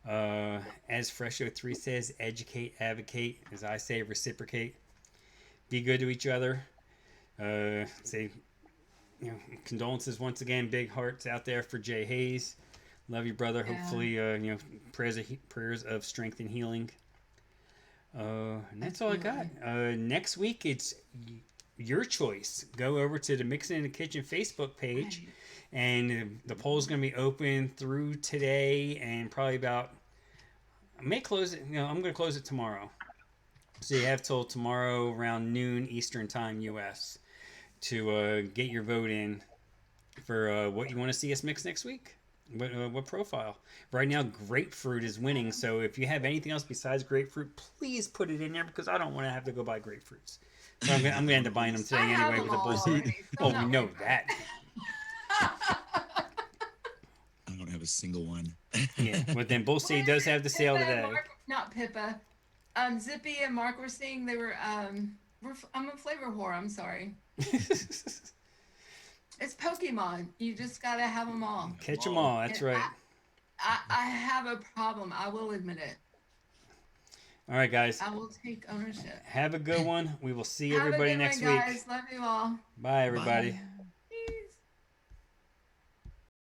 As Fresho3 says, educate, advocate. As I say, reciprocate. Be good to each other. Say, condolences once again. Big hearts out there for Jay Hayes. Love you, brother. Yeah. Hopefully, prayers of strength and healing. And that's all I got. Next week, it's your choice. Go over to the Mixin in the Kitchen Facebook page, and the poll is going to be open through today and probably about. I may close it. I'm going to close it tomorrow. So you have till tomorrow around noon Eastern Time, U.S. to get your vote in for what you want to see us mix next week. What profile? Right now, grapefruit is winning. So if you have anything else besides grapefruit, please put it in there because I don't want to have to go buy grapefruits. So I'm going to end up buying them today anyway with the bullseed. Oh, we know that. I don't have a single one. Yeah, but then bullseed does have the sale today. Not Pippa. Zippy and Mark were saying they were. I'm a flavor whore. I'm sorry. It's Pokemon. You just gotta have them all. Catch them all. That's right. I have a problem. I will admit it. All right, guys. I will take ownership. Have a good one. We will see everybody next week. Guys. Love you all. Bye, everybody. Bye.